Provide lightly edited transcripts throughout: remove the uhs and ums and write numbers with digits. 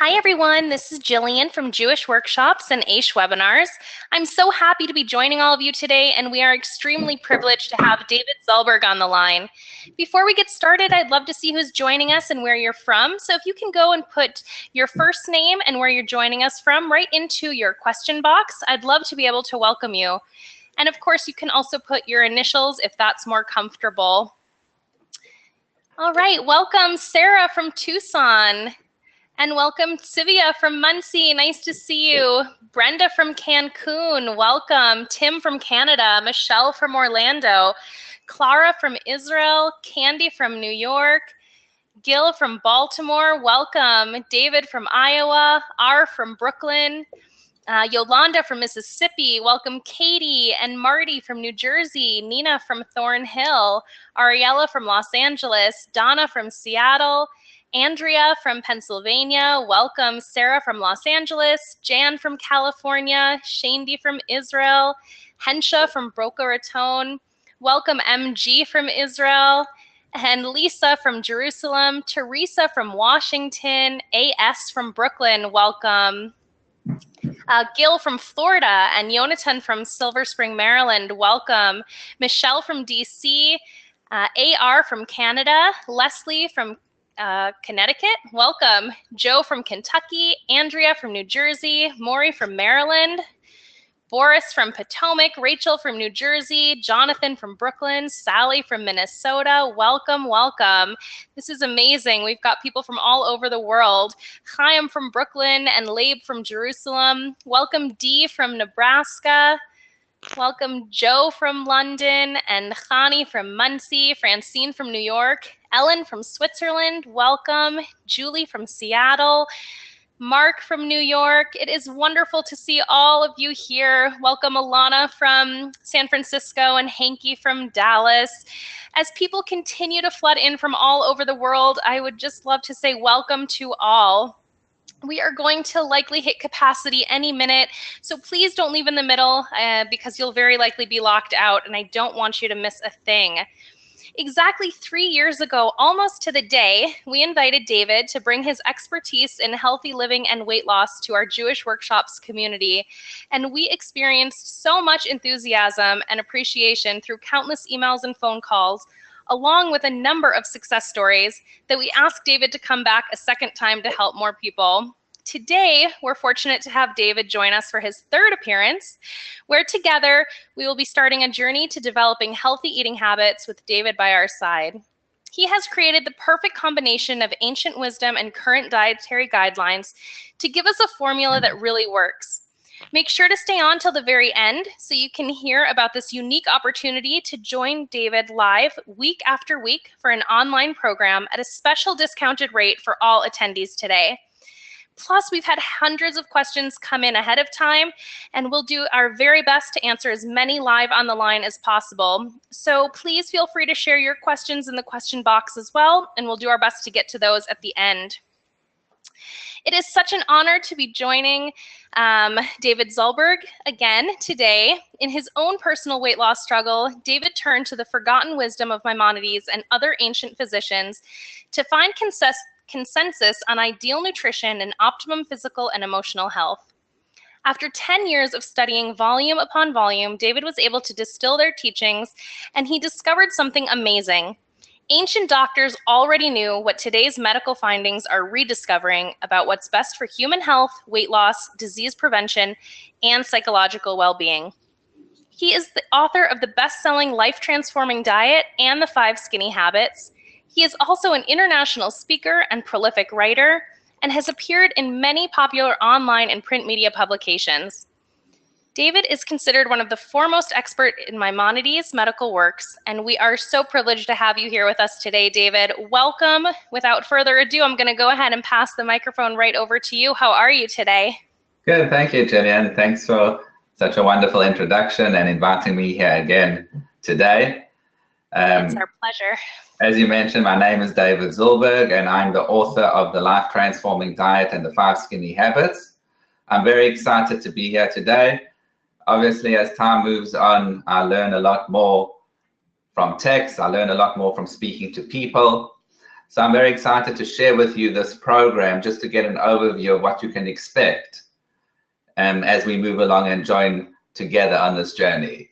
Hi everyone, this is Jillian from Jewish Workshops and AISH Webinars. I'm so happy to be joining all of you today, and we are extremely privileged to have David Zulberg on the line. Before we get started, I'd love to see who's joining us and where you're from. So if you can go and put your first name and where you're joining us from right into your question box, I'd love to be able to welcome you. And of course, you can also put your initials if that's more comfortable. All right, welcome Sarah from Tucson. And welcome Sivia from Muncie, nice to see you. Brenda from Cancun, welcome. Tim from Canada, Michelle from Orlando, Clara from Israel, Candy from New York, Gil from Baltimore, welcome. David from Iowa, R from Brooklyn, Yolanda from Mississippi, welcome Katie and Marty from New Jersey, Nina from Thornhill, Ariella from Los Angeles, Donna from Seattle, Andrea from Pennsylvania, welcome. Sarah from Los Angeles, Jan from California, Shandy from Israel, Hensha from Boca Raton, welcome MG from Israel, and Lisa from Jerusalem, Teresa from Washington, AS from Brooklyn, welcome. Gil from Florida and Yonatan from Silver Spring, Maryland, welcome. Michelle from DC, AR from Canada, Leslie from Connecticut, welcome. Joe from Kentucky, Andrea from New Jersey, Maury from Maryland, Boris from Potomac, Rachel from New Jersey, Jonathan from Brooklyn, Sally from Minnesota, welcome, welcome. This is amazing. We've got people from all over the world. Chaim from Brooklyn and Labe from Jerusalem, welcome Dee from Nebraska, welcome Joe from London and Khani from Muncie, Francine from New York, Ellen from Switzerland, welcome. Julie from Seattle, Mark from New York. It is wonderful to see all of you here. Welcome Alana from San Francisco and Hanky from Dallas. As people continue to flood in from all over the world, I would just love to say welcome to all. We are going to likely hit capacity any minute, so please don't leave in the middle because you'll very likely be locked out, and I don't want you to miss a thing. Exactly 3 years ago, almost to the day, we invited David to bring his expertise in healthy living and weight loss to our Jewish Workshops community. And we experienced so much enthusiasm and appreciation through countless emails and phone calls, along with a number of success stories, that we asked David to come back a second time to help more people. Today, we're fortunate to have David join us for his third appearance, where together we will be starting a journey to developing healthy eating habits with David by our side. He has created the perfect combination of ancient wisdom and current dietary guidelines to give us a formula that really works. Make sure to stay on till the very end so you can hear about this unique opportunity to join David live week after week for an online program at a special discounted rate for all attendees today. Plus, we've had hundreds of questions come in ahead of time, and we'll do our very best to answer as many live on the line as possible. So please feel free to share your questions in the question box as well, and we'll do our best to get to those at the end. It is such an honor to be joining David Zulberg again today. In his own personal weight loss struggle, David turned to the forgotten wisdom of Maimonides and other ancient physicians to find consensus on ideal nutrition and optimum physical and emotional health. After 10 years of studying volume upon volume, David was able to distill their teachings, and he discovered something amazing. Ancient doctors already knew what today's medical findings are rediscovering about what's best for human health, weight loss, disease prevention, and psychological well-being. He is the author of the best-selling life-transforming diet and the 5 skinny habits. He is also an international speaker and prolific writer, and has appeared in many popular online and print media publications. David is considered one of the foremost experts in Maimonides medical works, and we are so privileged to have you here with us today, David. Welcome. Without further ado, I'm going to go ahead and pass the microphone right over to you. How are you today? Good, thank you, Jillian. Thanks for such a wonderful introduction and inviting me here again today. It's our pleasure. As you mentioned, my name is David Zulberg, and I'm the author of the Life Transforming Diet and the 5 Skinny Habits. I'm very excited to be here today. Obviously, as time moves on, I learn a lot more from text. I learn a lot more from speaking to people. So I'm very excited to share with you this program just to get an overview of what you can expect as we move along and join together on this journey.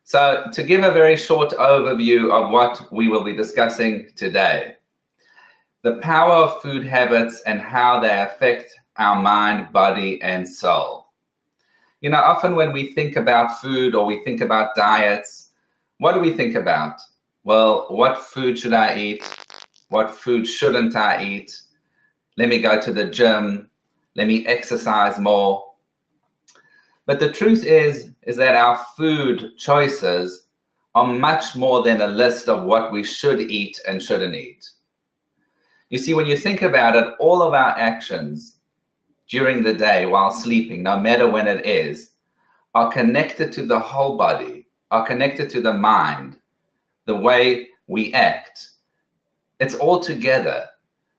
So to give a very short overview of what we will be discussing today, the power of food habits and how they affect our mind, body, and soul. You know, often when we think about food or we think about diets, what do we think about? Well, what food should I eat? What food shouldn't I eat? Let me go to the gym. Let me exercise more. But the truth is that our food choices are much more than a list of what we should eat and shouldn't eat. You see, when you think about it, all of our actions during the day while sleeping, no matter when it is, are connected to the whole body, are connected to the mind, the way we act. It's all together.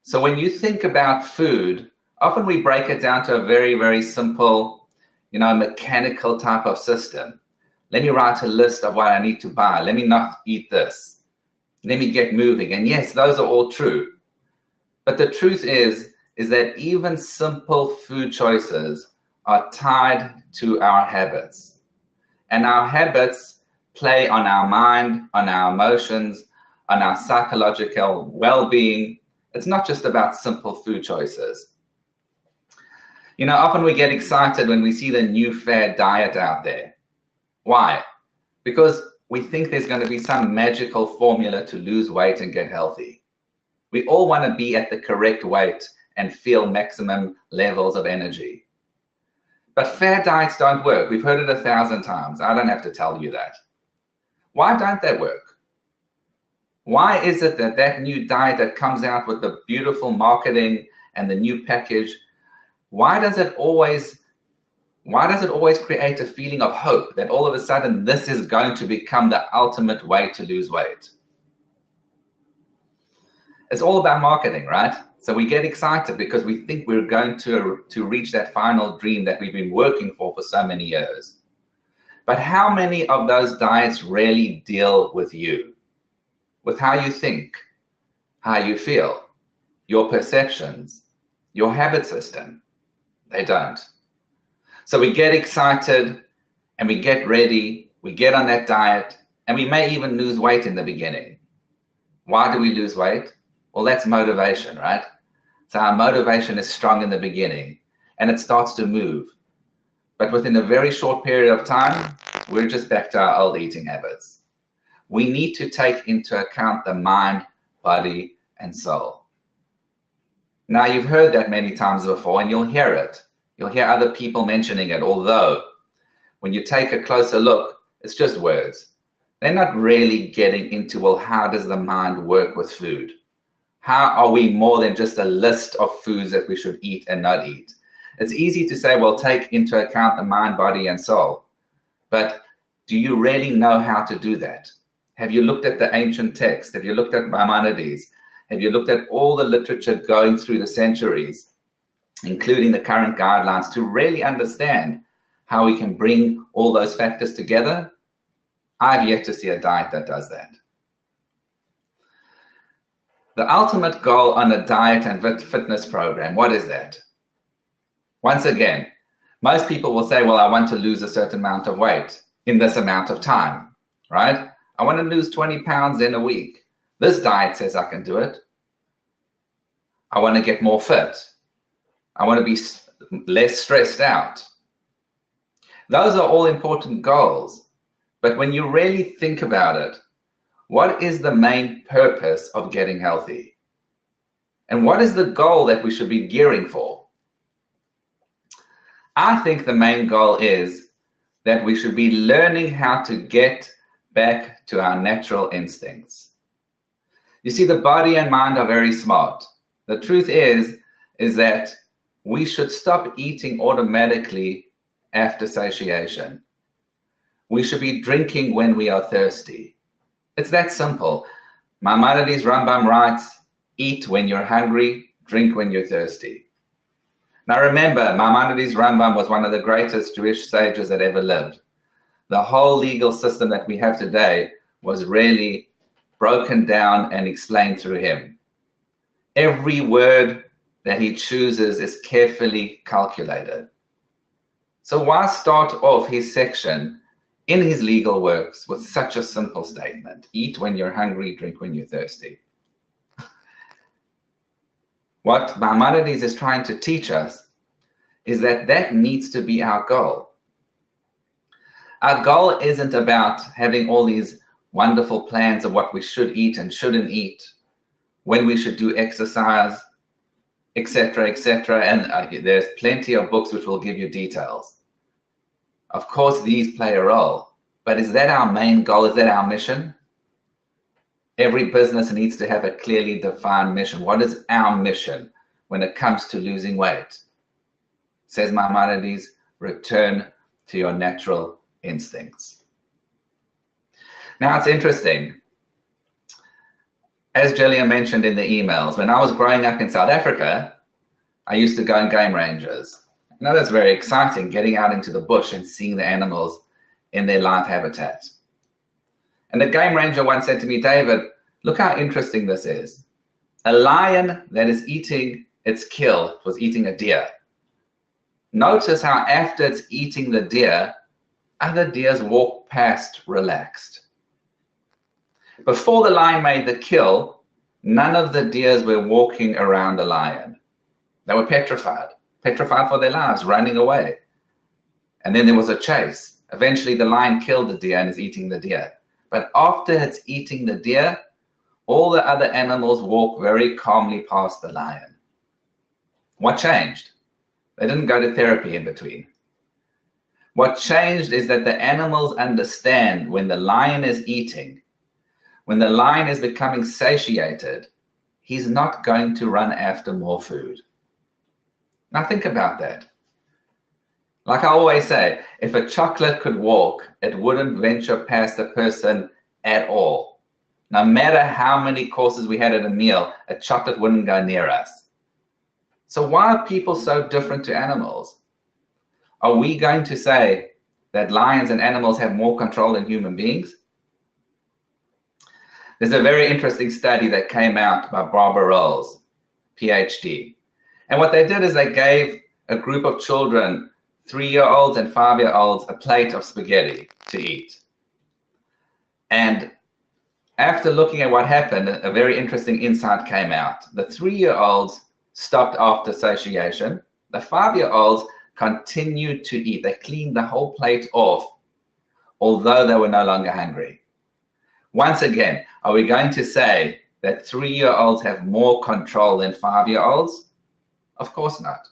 So when you think about food, often we break it down to a very, very simple, mechanical type of system. Let me write a list of what I need to buy. Let me not eat this. Let me get moving. And yes, those are all true. But the truth is that even simple food choices are tied to our habits. And our habits play on our mind, on our emotions, on our psychological well-being. It's not just about simple food choices. You know, often we get excited when we see the new fad diet out there. Why? Because we think there's going to be some magical formula to lose weight and get healthy. We all want to be at the correct weight and feel maximum levels of energy. But fad diets don't work. We've heard it 1,000 times. I don't have to tell you that. Why don't they work? Why is it that that new diet that comes out with the beautiful marketing and the new package, why does it always create a feeling of hope that all of a sudden this is going to become the ultimate way to lose weight? It's all about marketing, right? So we get excited because we think we're going to reach that final dream that we've been working for so many years. But how many of those diets really deal with you, with how you think, how you feel, your perceptions, your habit system? They don't. So we get excited and we get ready, we get on that diet, and we may even lose weight in the beginning. Why do we lose weight? Well, that's motivation, right? So our motivation is strong in the beginning and it starts to move. But within a very short period of time, we're just back to our old eating habits. We need to take into account the mind, body, and soul. Now, you've heard that many times before and you'll hear it. You'll hear other people mentioning it, although when you take a closer look, it's just words. They're not really getting into, well, how does the mind work with food? How are we more than just a list of foods that we should eat and not eat? It's easy to say, well, take into account the mind, body, and soul. But do you really know how to do that? Have you looked at the ancient text? Have you looked at Maimonides? Have you looked at all the literature going through the centuries, including the current guidelines, to really understand how we can bring all those factors together? I've yet to see a diet that does that. The ultimate goal on a diet and fitness program, what is that? Once again, most people will say, well, I want to lose a certain amount of weight in this amount of time, right? I want to lose 20 pounds in a week. This diet says I can do it. I want to get more fit. I want to be less stressed out. Those are all important goals. But when you really think about it, what is the main purpose of getting healthy? And what is the goal that we should be gearing for? I think the main goal is that we should be learning how to get back to our natural instincts. You see, the body and mind are very smart. The truth is that we should stop eating automatically after satiation. We should be drinking when we are thirsty. It's that simple. Maimonides Rambam writes, eat when you're hungry, drink when you're thirsty. Now remember, Maimonides Rambam was one of the greatest Jewish sages that ever lived. The whole legal system that we have today was really broken down and explained through him. Every word that he chooses is carefully calculated. So why start off his section in his legal works with such a simple statement? Eat when you're hungry, drink when you're thirsty. What Maimonides is trying to teach us is that that needs to be our goal. Our goal isn't about having all these wonderful plans of what we should eat and shouldn't eat, when we should do exercise, etc., etc. And there's plenty of books which will give you details. Of course, these play a role, but is that our main goal? Is that our mission? Every business needs to have a clearly defined mission. What is our mission when it comes to losing weight? Says Maimonides, return to your natural instincts. Now, it's interesting. As Gillian mentioned in the emails, when I was growing up in South Africa, I used to go on game ranges. Now, that's very exciting, getting out into the bush and seeing the animals in their live habitat. And the game ranger once said to me, David, look how interesting this is. A lion that is eating its kill was eating a deer. Notice how after it's eating the deer, other deers walk past relaxed. Before the lion made the kill, none of the deers were walking around the lion. They were petrified for their lives, running away. And then there was a chase. Eventually the lion killed the deer and is eating the deer. But after it's eating the deer, all the other animals walk very calmly past the lion. What changed? They didn't go to therapy in between. What changed is that the animals understand when the lion is eating, when the lion is becoming satiated, he's not going to run after more food. Now think about that. Like I always say, if a chocolate could walk, it wouldn't venture past a person at all. No matter how many courses we had at a meal, a chocolate wouldn't go near us. So why are people so different to animals? Are we going to say that lions and animals have more control than human beings? There's a very interesting study that came out by Barbara Rolls, PhD. And what they did is they gave a group of children, 3-year-olds and 5-year-olds, a plate of spaghetti to eat. And after looking at what happened, a very interesting insight came out. The 3-year-olds stopped after satiation. The 5-year-olds continued to eat. They cleaned the whole plate off, although they were no longer hungry. Once again, are we going to say that 3-year-olds have more control than 5-year-olds? Of course not.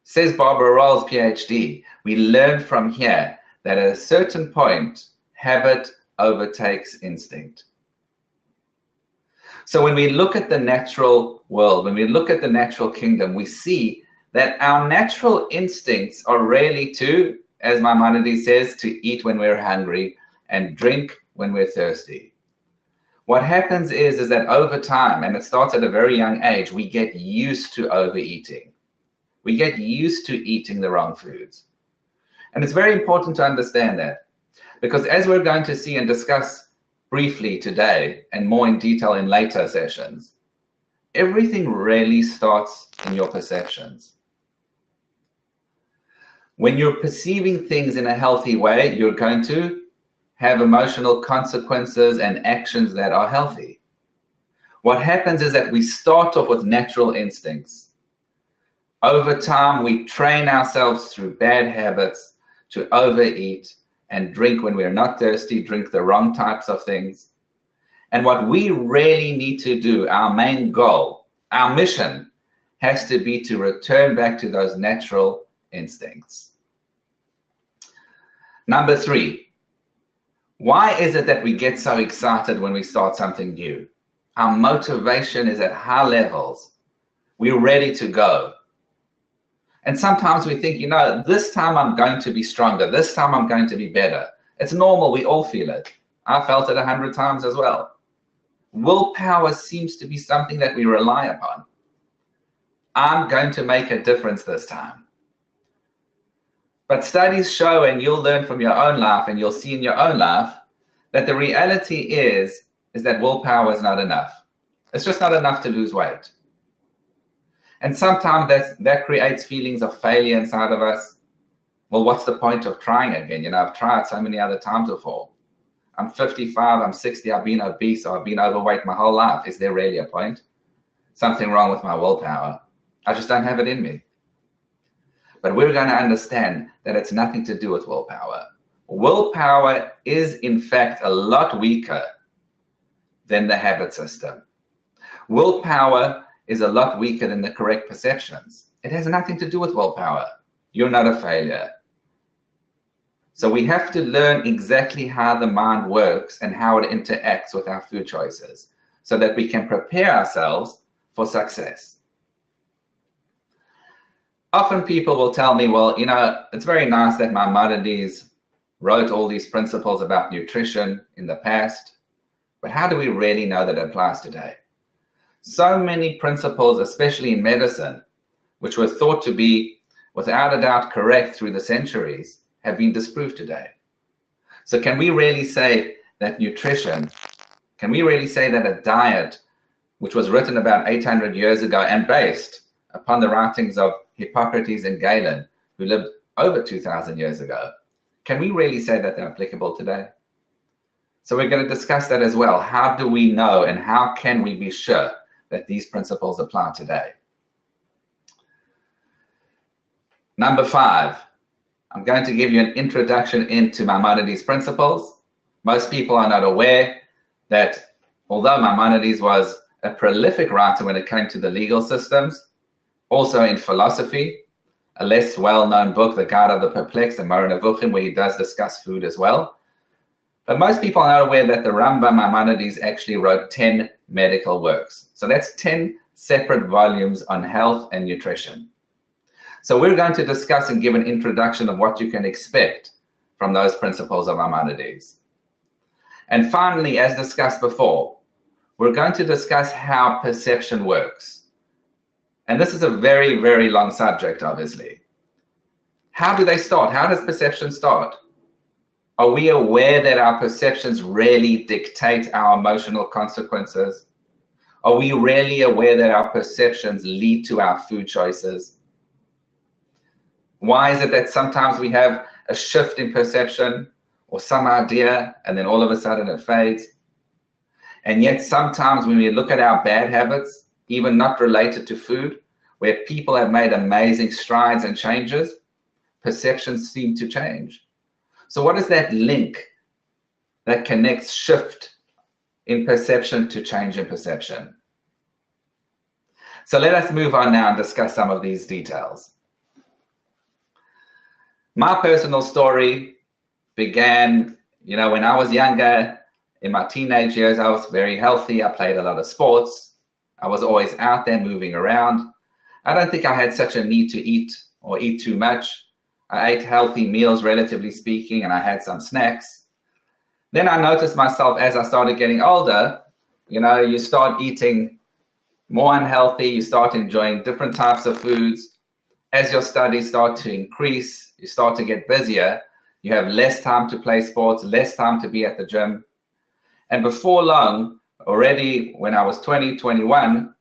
Says Barbara Rolls, PhD, we learn from here that at a certain point, habit overtakes instinct. So when we look at the natural world, when we look at the natural kingdom, we see that our natural instincts are really to, as Maimonides says, to eat when we're hungry and drink when we're thirsty. What happens is that over time, and it starts at a very young age, we get used to overeating. We get used to eating the wrong foods. And it's very important to understand that, because as we're going to see and discuss briefly today and more in detail in later sessions, everything really starts in your perceptions. When you're perceiving things in a healthy way, you're going to have emotional consequences and actions that are healthy. What happens is that we start off with natural instincts. Over time, we train ourselves through bad habits to overeat and drink when we're not thirsty, drink the wrong types of things. And what we really need to do, our main goal, our mission, has to be to return back to those natural instincts. Number 3, why is it that we get so excited when we start something new? Our motivation is at high levels. We're ready to go. And sometimes we think, you know, this time I'm going to be stronger. This time I'm going to be better. It's normal. We all feel it. I felt it 100 times as well. Willpower seems to be something that we rely upon. I'm going to make a difference this time. But studies show, and you'll learn from your own life, and you'll see in your own life, that the reality is is that willpower is not enough. It's just not enough to lose weight. And sometimes that creates feelings of failure inside of us. Well, what's the point of trying again? You know, I've tried so many other times before. I'm 55, I'm 60, I've been obese, or I've been overweight my whole life. Is there really a point? Something wrong with my willpower. I just don't have it in me. But we're going to understand that it's nothing to do with willpower. Willpower is, in fact, a lot weaker than the habit system. Willpower is a lot weaker than the correct perceptions. It has nothing to do with willpower. You're not a failure. So we have to learn exactly how the mind works and how it interacts with our food choices so that we can prepare ourselves for success. Often people will tell me, well, you know, it's very nice that Maimonides wrote all these principles about nutrition in the past, but how do we really know that it applies today? So many principles, especially in medicine, which were thought to be without a doubt correct through the centuries, have been disproved today. So can we really say that nutrition, can we really say that a diet which was written about 800 years ago and based upon the writings of Hippocrates and Galen, who lived over 2,000 years ago, can we really say that they're applicable today? So we're going to discuss that as well. How do we know and how can we be sure that these principles apply today? Number 5, I'm going to give you an introduction into Maimonides' principles. Most people are not aware that although Maimonides was a prolific writer when it came to the legal systems, also in philosophy, a less well-known book, The Guide of the Perplexed and Moreh Nevuchim, where he does discuss food as well. But most people are not aware that the Rambam Maimonides actually wrote 10 medical works. So that's 10 separate volumes on health and nutrition. So we're going to discuss and give an introduction of what you can expect from those principles of Maimonides. And finally, as discussed before, we're going to discuss how perception works. And this is a very, very long subject, obviously. How do they start? How does perception start? Are we aware that our perceptions really dictate our emotional consequences? Are we really aware that our perceptions lead to our food choices? Why is it that sometimes we have a shift in perception or some idea and then all of a sudden it fades? And yet sometimes when we look at our bad habits, even not related to food, where people have made amazing strides and changes, perceptions seem to change. So what is that link that connects shift in perception to change in perception? So let us move on now and discuss some of these details. My personal story began, when I was younger. In my teenage years, I was very healthy. I played a lot of sports. I was always out there moving around. I don't think I had such a need to eat or eat too much. I ate healthy meals, relatively speaking, and I had some snacks. Then I noticed myself as I started getting older, you start eating more unhealthy, you start enjoying different types of foods. As your studies start to increase, you start to get busier. You have less time to play sports, less time to be at the gym. And before long, already when I was 20, 21,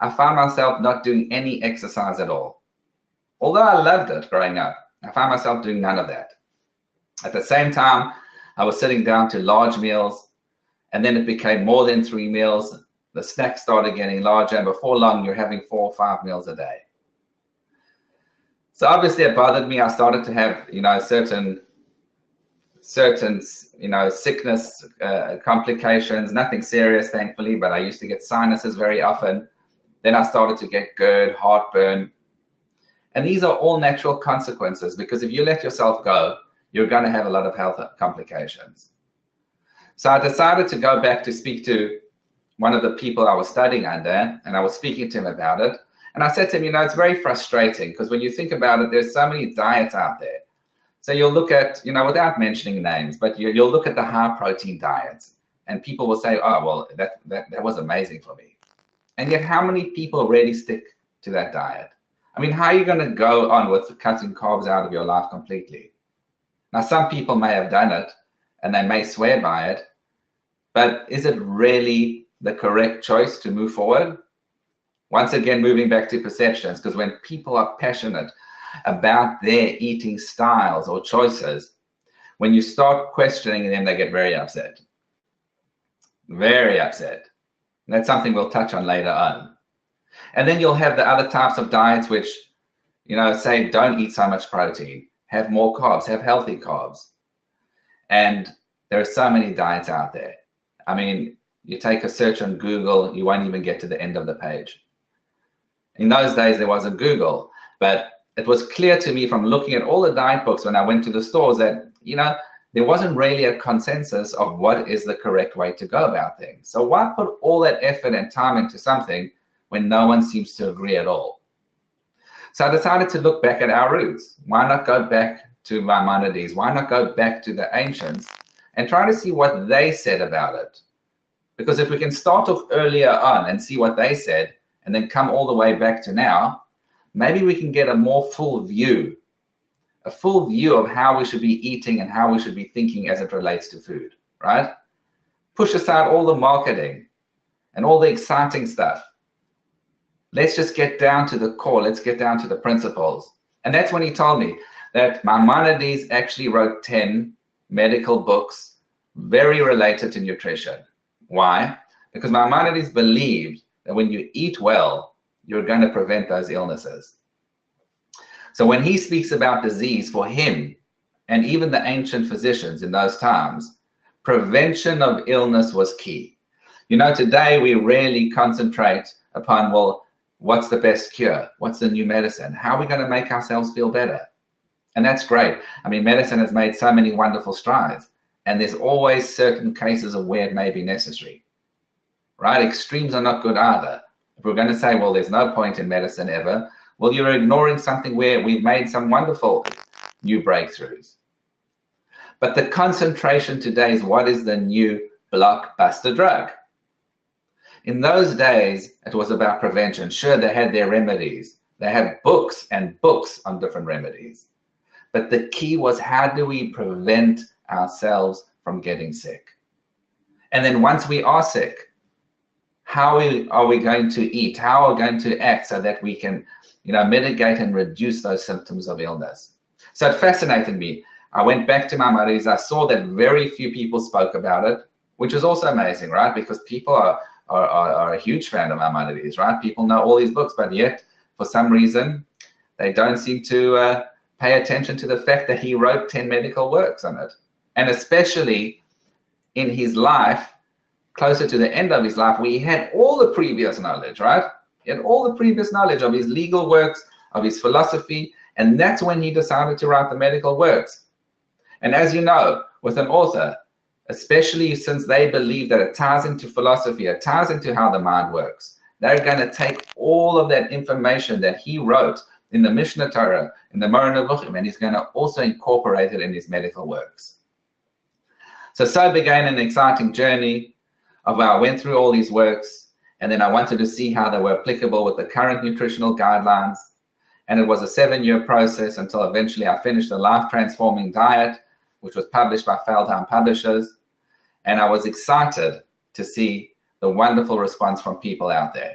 I found myself not doing any exercise at all. Although I loved it growing up, I found myself doing none of that. At the same time, I was sitting down to large meals, and then it became more than 3 meals. The snacks started getting larger, and before long, you're having 4 or 5 meals a day. So obviously it bothered me. I started to have, certain sickness complications, nothing serious, thankfully, but I used to get sinuses very often. Then I started to get GERD, heartburn. And these are all natural consequences, because if you let yourself go, you're going to have a lot of health complications. So I decided to go back to speak to one of the people I was studying under, and I was speaking to him about it. And I said to him, it's very frustrating, because when you think about it, there's so many diets out there. So you'll look at, without mentioning names, but you'll look at the high protein diets, and people will say, oh, well, that was amazing for me. And yet how many people really stick to that diet? I mean, how are you going to go on with cutting carbs out of your life completely? Now, some people may have done it, and they may swear by it, But is it really the correct choice to move forward? Once again, moving back to perceptions, because when people are passionate about their eating styles or choices, when you start questioning them, they get very upset. Very upset. And that's something we'll touch on later on. And then you'll have the other types of diets which, say don't eat so much protein, have more carbs, have healthy carbs. And there are so many diets out there. I mean, you take a search on Google, you won't even get to the end of the page. In those days, there wasn't Google, but it was clear to me from looking at all the diet books when I went to the stores that, there wasn't really a consensus of what is the correct way to go about things. So why put all that effort and time into something when no one seems to agree at all? So I decided to look back at our roots. Why not go back to Maimonides? Why not go back to the ancients and try to see what they said about it? Because if we can start off earlier on and see what they said, and then come all the way back to now, maybe we can get a more full view of how we should be eating and how we should be thinking as it relates to food, right? Push aside all the marketing and all the exciting stuff. Let's just get down to the core. Let's get down to the principles. And that's when he told me that Maimonides actually wrote 10 medical books very related to nutrition. Why? Because Maimonides believed that when you eat well, you're going to prevent those illnesses. So when he speaks about disease, for him, and even the ancient physicians in those times, prevention of illness was key. Today we rarely concentrate upon, well, what's the best cure? What's the new medicine? How are we going to make ourselves feel better? And that's great. I mean, medicine has made so many wonderful strides, and there's always certain cases of where it may be necessary, right? Extremes are not good either. If we're going to say, well, there's no point in medicine ever, well, you're ignoring something where we've made some wonderful new breakthroughs. But the concentration today is what is the new blockbuster drug. In those days, it was about prevention. Sure, they had their remedies. They had books and books on different remedies. But the key was, how do we prevent ourselves from getting sick? And then once we are sick, how are we going to eat? How are we going to act so that we can, mitigate and reduce those symptoms of illness? So it fascinated me. I went back to Maimonides. I saw that very few people spoke about it, which is also amazing, right? Because people are a huge fan of Maimonides, right? People know all these books, but yet for some reason they don't seem to pay attention to the fact that he wrote 10 medical works on it. And especially in his life, closer to the end of his life, where he had all the previous knowledge, right? He had all the previous knowledge of his legal works, of his philosophy, and that's when he decided to write the medical works. And as you know, with an author, especially since they believe that it ties into philosophy, it ties into how the mind works, they're going to take all of that information that he wrote in the Mishnah Torah, in the Moreh Nevuchim, and he's going to also incorporate it in his medical works. So began an exciting journey of where I went through all these works, and then I wanted to see how they were applicable with the current nutritional guidelines. And it was a 7-year process until eventually I finished the Life Transforming Diet, which was published by Feldheim Publishers. And I was excited to see the wonderful response from people out there.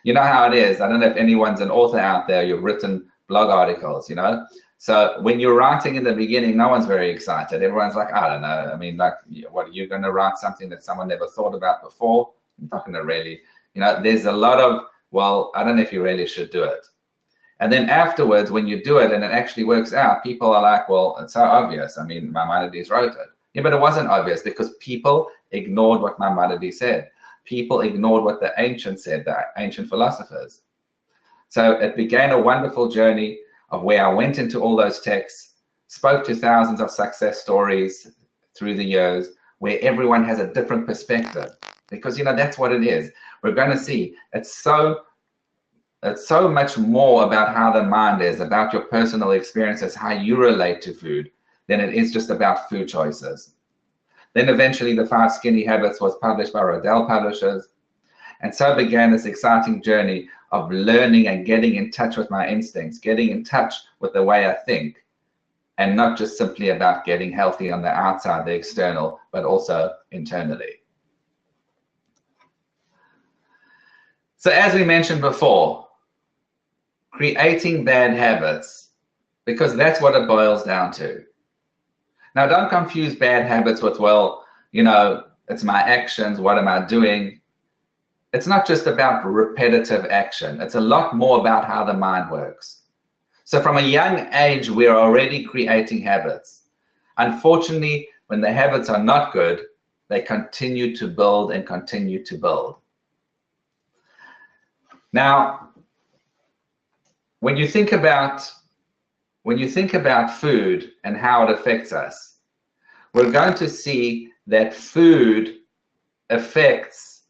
You know how it is. I don't know if anyone's an author out there, you've written blog articles, So when you're writing in the beginning, no one's very excited. Everyone's like, I don't know. I mean, like, what, are you going to write something that someone never thought about before? I'm not going to really, there's a lot of, well, I don't know if you really should do it. And then afterwards, when you do it and it actually works out, people are like, well, it's so obvious. I mean, Maimonides wrote it. Yeah, but it wasn't obvious because people ignored what Maimonides said. People ignored what the ancients said, the ancient philosophers. So it began a wonderful journey of where I went into all those texts, spoke to thousands of success stories through the years, where everyone has a different perspective. Because, that's what it is. We're going to see it's so much more about how the mind is, about your personal experiences, how you relate to food, than it is just about food choices. Then eventually the 5 Skinny Habits was published by Rodell Publishers. And so began this exciting journey of learning and getting in touch with my instincts, getting in touch with the way I think, and not just simply about getting healthy on the outside, the external, but also internally. So as we mentioned before, creating bad habits, because that's what it boils down to. Now, don't confuse bad habits with, well, it's my actions, what am I doing? It's not just about repetitive action. It's a lot more about how the mind works. So from a young age, we're already creating habits. Unfortunately, when the habits are not good, they continue to build and continue to build. Now, when you think about food and how it affects us, we're going to see that food affects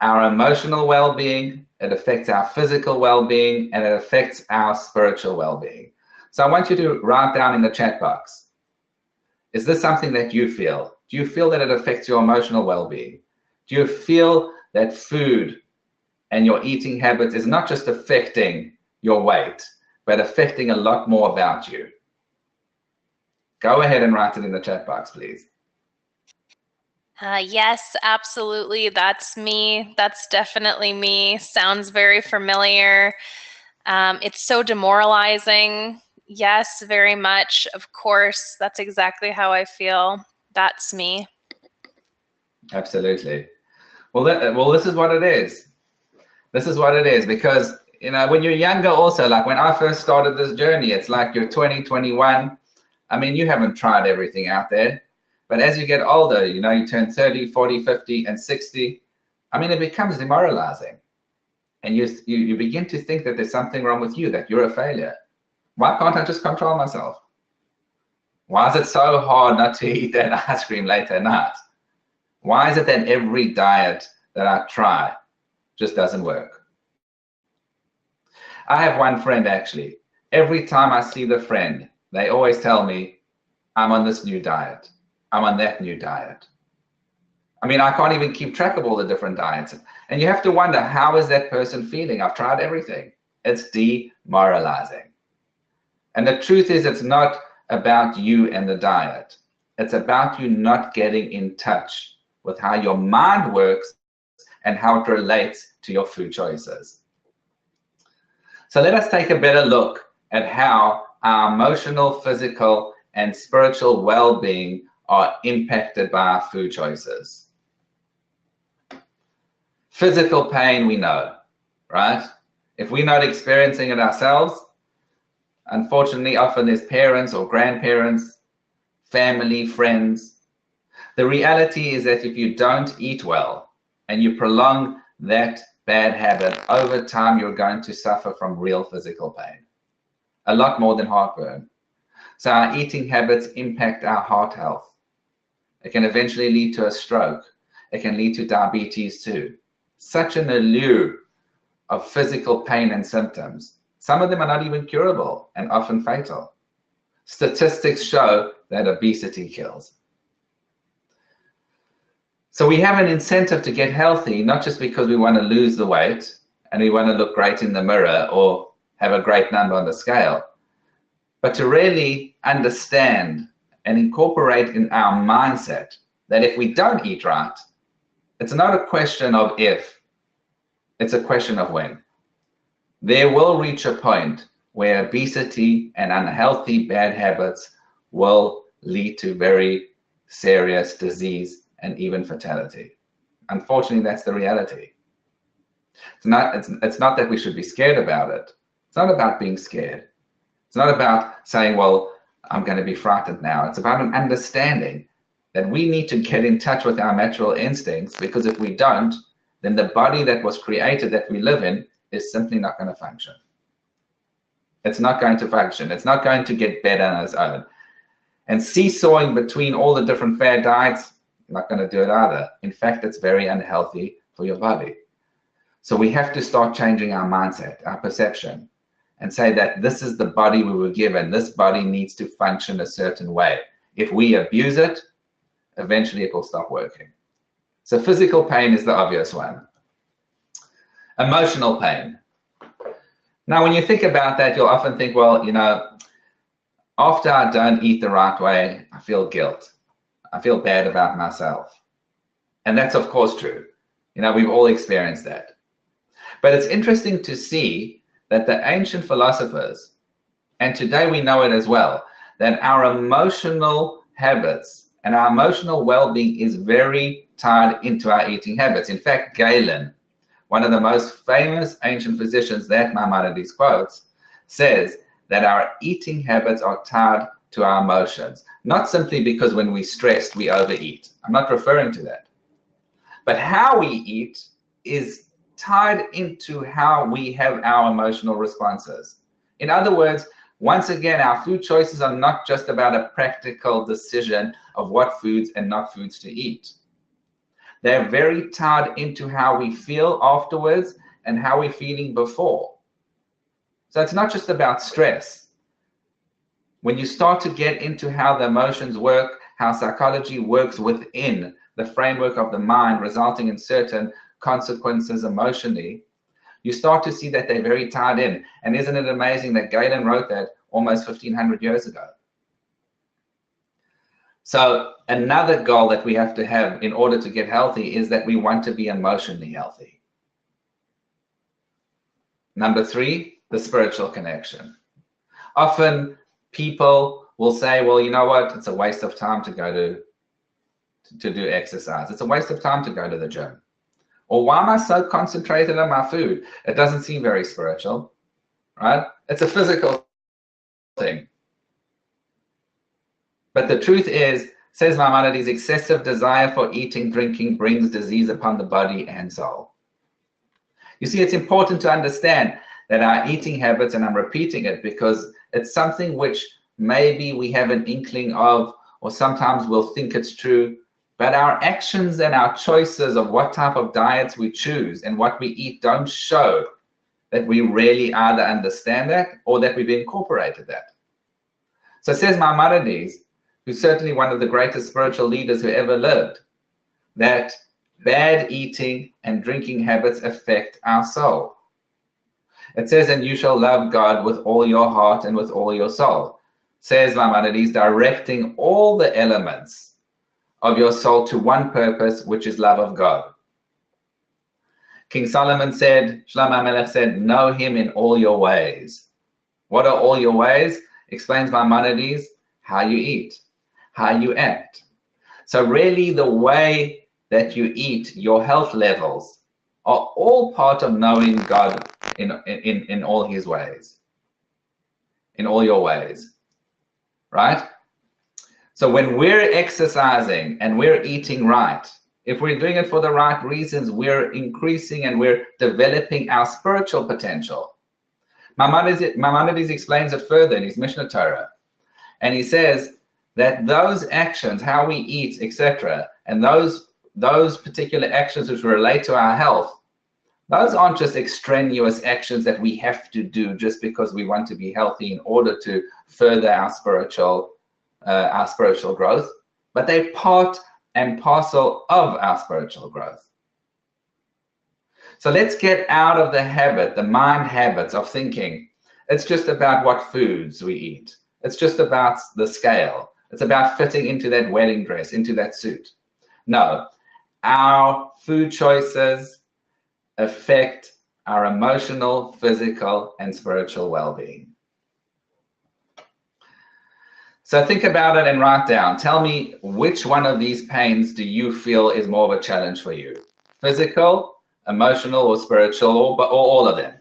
our emotional well-being, it affects our physical well-being, and it affects our spiritual well-being. So I want you to write down in the chat box, is this something that you feel? Do you feel that it affects your emotional well-being? Do you feel that food and your eating habits is not just affecting your weight, but affecting a lot more about you? Go ahead and write it in the chat box, please. Yes, absolutely. That's me. That's definitely me. Sounds very familiar. It's so demoralizing. Yes, very much. Of course, that's exactly how I feel. That's me. Absolutely. Well, this is what it is. This is what it is, because when you're younger, also, like when I first started this journey, it's like you're 20, 21. I mean, you haven't tried everything out there, but as you get older, you turn 30, 40, 50, and 60. I mean, it becomes demoralizing, and you begin to think that there's something wrong with you, that you're a failure. Why can't I just control myself? Why is it so hard not to eat that ice cream late at night? Why is it that every diet that I try just doesn't work? I have one friend, actually. Every time I see the friend, they always tell me, I'm on this new diet. I'm on that new diet. I mean, I can't even keep track of all the different diets. And you have to wonder, how is that person feeling? I've tried everything. It's demoralizing. And the truth is, it's not about you and the diet. It's about you not getting in touch with how your mind works and how it relates to your food choices. So let us take a better look at how our emotional, physical, and spiritual well-being are impacted by our food choices. Physical pain, we know, right? If we're not experiencing it ourselves, unfortunately, often there's parents or grandparents, family, friends. The reality is that if you don't eat well and you prolong that bad habit, over time, you're going to suffer from real physical pain, a lot more than heartburn. So our eating habits impact our heart health. It can eventually lead to a stroke. It can lead to diabetes too. Such an allure of physical pain and symptoms. Some of them are not even curable and often fatal. Statistics show that obesity kills. So we have an incentive to get healthy, not just because we want to lose the weight and we want to look great in the mirror or have a great number on the scale, but to really understand and incorporate in our mindset that if we don't eat right, it's not a question of if, it's a question of when. There will reach a point where obesity and unhealthy bad habits will lead to very serious disease and even fatality. Unfortunately, that's the reality. It's not that we should be scared about it. It's not about being scared. It's not about saying, well, I'm going to be frightened now. It's about an understanding that we need to get in touch with our natural instincts, because if we don't, then the body that was created, that we live in, is simply not going to function. It's not going to function. It's not going to get better on its own. And seesawing between all the different fad diets, not going to do it either. In fact, it's very unhealthy for your body. So we have to start changing our mindset, our perception, and say that this is the body we were given. This body needs to function a certain way. If we abuse it, eventually it will stop working. So physical pain is the obvious one. Emotional pain. Now, when you think about that, you'll often think, well, after I don't eat the right way, I feel guilt. I feel bad about myself. And that's, of course, true. We've all experienced that. But it's interesting to see that the ancient philosophers, and today we know it as well, that our emotional habits and our emotional well-being is very tied into our eating habits. In fact, Galen, one of the most famous ancient physicians that Maimonides quotes, says that our eating habits are tied to our emotions, not simply because when we're stressed we overeat. I'm not referring to that. But how we eat is tied into how we have our emotional responses. In other words, once again, our food choices are not just about a practical decision of what foods and not foods to eat. They're very tied into how we feel afterwards and how we're feeling before. So it's not just about stress. When you start to get into how the emotions work, how psychology works within the framework of the mind, resulting in certain consequences emotionally, you start to see that they're very tied in. And isn't it amazing that Galen wrote that almost 1500 years ago? So another goal that we have to have in order to get healthy is that we want to be emotionally healthy. Number 3, the spiritual connection. Often people will say, well, you know what? It's a waste of time to go to do exercise. It's a waste of time to go to the gym. Or why am I so concentrated on my food? It doesn't seem very spiritual, right? It's a physical thing. But the truth is, says Maimonides, excessive desire for eating, drinking brings disease upon the body and soul. You see, it's important to understand that our eating habits, and I'm repeating it because it's something which maybe we have an inkling of, or sometimes we'll think it's true, but our actions and our choices of what type of diets we choose and what we eat don't show that we really either understand that or that we've incorporated that. So says Maimonides, who's certainly one of the greatest spiritual leaders who ever lived, that bad eating and drinking habits affect our soul. It says, and you shall love God with all your heart and with all your soul. Says Maimonides, directing all the elements of your soul to one purpose, which is love of God. King Solomon said, Shlomo HaMelech said, know him in all your ways. What are all your ways? Explains Maimonides, how you eat, how you act. So really the way that you eat, your health levels, are all part of knowing God in all his ways, in all your ways, right? So when we're exercising and we're eating right, if we're doing it for the right reasons, we're increasing and we're developing our spiritual potential. Maimonides explains it further in his Mishnah Torah. And he says that those actions, how we eat, etc., and those particular actions which relate to our health, those aren't just extraneous actions that we have to do just because we want to be healthy in order to further our spiritual growth, but they're part and parcel of our spiritual growth. So let's get out of the habit, the mind habits of thinking it's just about what foods we eat. It's just about the scale. It's about fitting into that wedding dress, into that suit. No, our food choices affect our emotional, physical, and spiritual well-being. So think about it and write down. Tell me which one of these pains do you feel is more of a challenge for you? Physical, emotional, or spiritual, or all of them?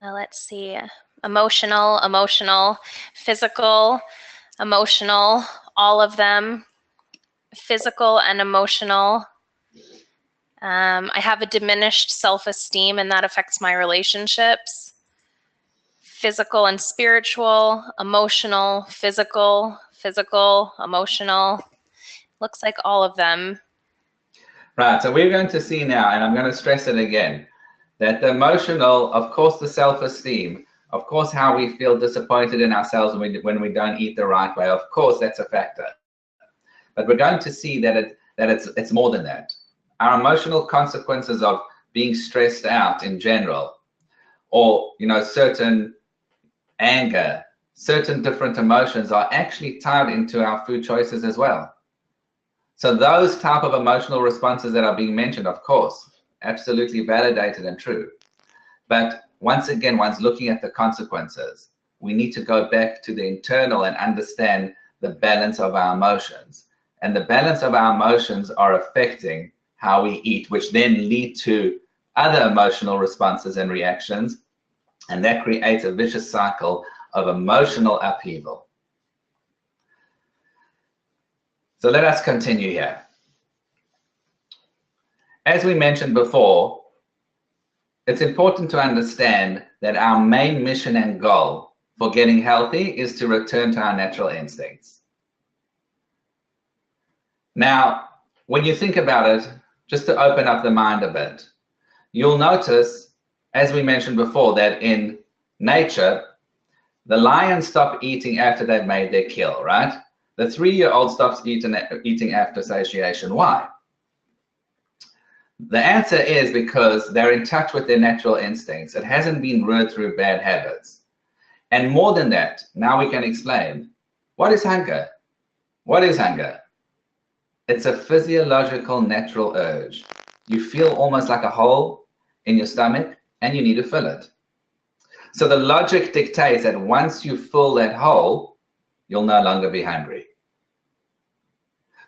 Let's see. Emotional, physical, emotional, all of them. Physical and emotional. I have a diminished self-esteem and that affects my relationships. Physical and spiritual, emotional, physical, emotional. Looks like all of them. Right, so we're going to see now, and I'm going to stress it again, that the emotional, of course, the self-esteem, of course, how we feel disappointed in ourselves when we don't eat the right way, of course, that's a factor. But we're going to see that it's more than that. Our emotional consequences of being stressed out in general, or certain anger, certain different emotions are actually tied into our food choices as well. So those type of emotional responses that are being mentioned, of course, absolutely validated and true. But once again, once looking at the consequences, we need to go back to the internal and understand the balance of our emotions. And the balance of our emotions are affecting how we eat, which then lead to other emotional responses and reactions. And that creates a vicious cycle of emotional upheaval. So let us continue here. As we mentioned before, it's important to understand that our main mission and goal for getting healthy is to return to our natural instincts. Now, when you think about it, just to open up the mind a bit, you'll notice, as we mentioned before, that in nature, the lions stop eating after they've made their kill, right? The 3-year-old stops eating after satiation. Why? The answer is because they're in touch with their natural instincts. It hasn't been ruled through bad habits. And more than that, now we can explain, what is hunger? What is hunger? It's a physiological natural urge. You feel almost like a hole in your stomach and you need to fill it. So the logic dictates that once you fill that hole, you'll no longer be hungry.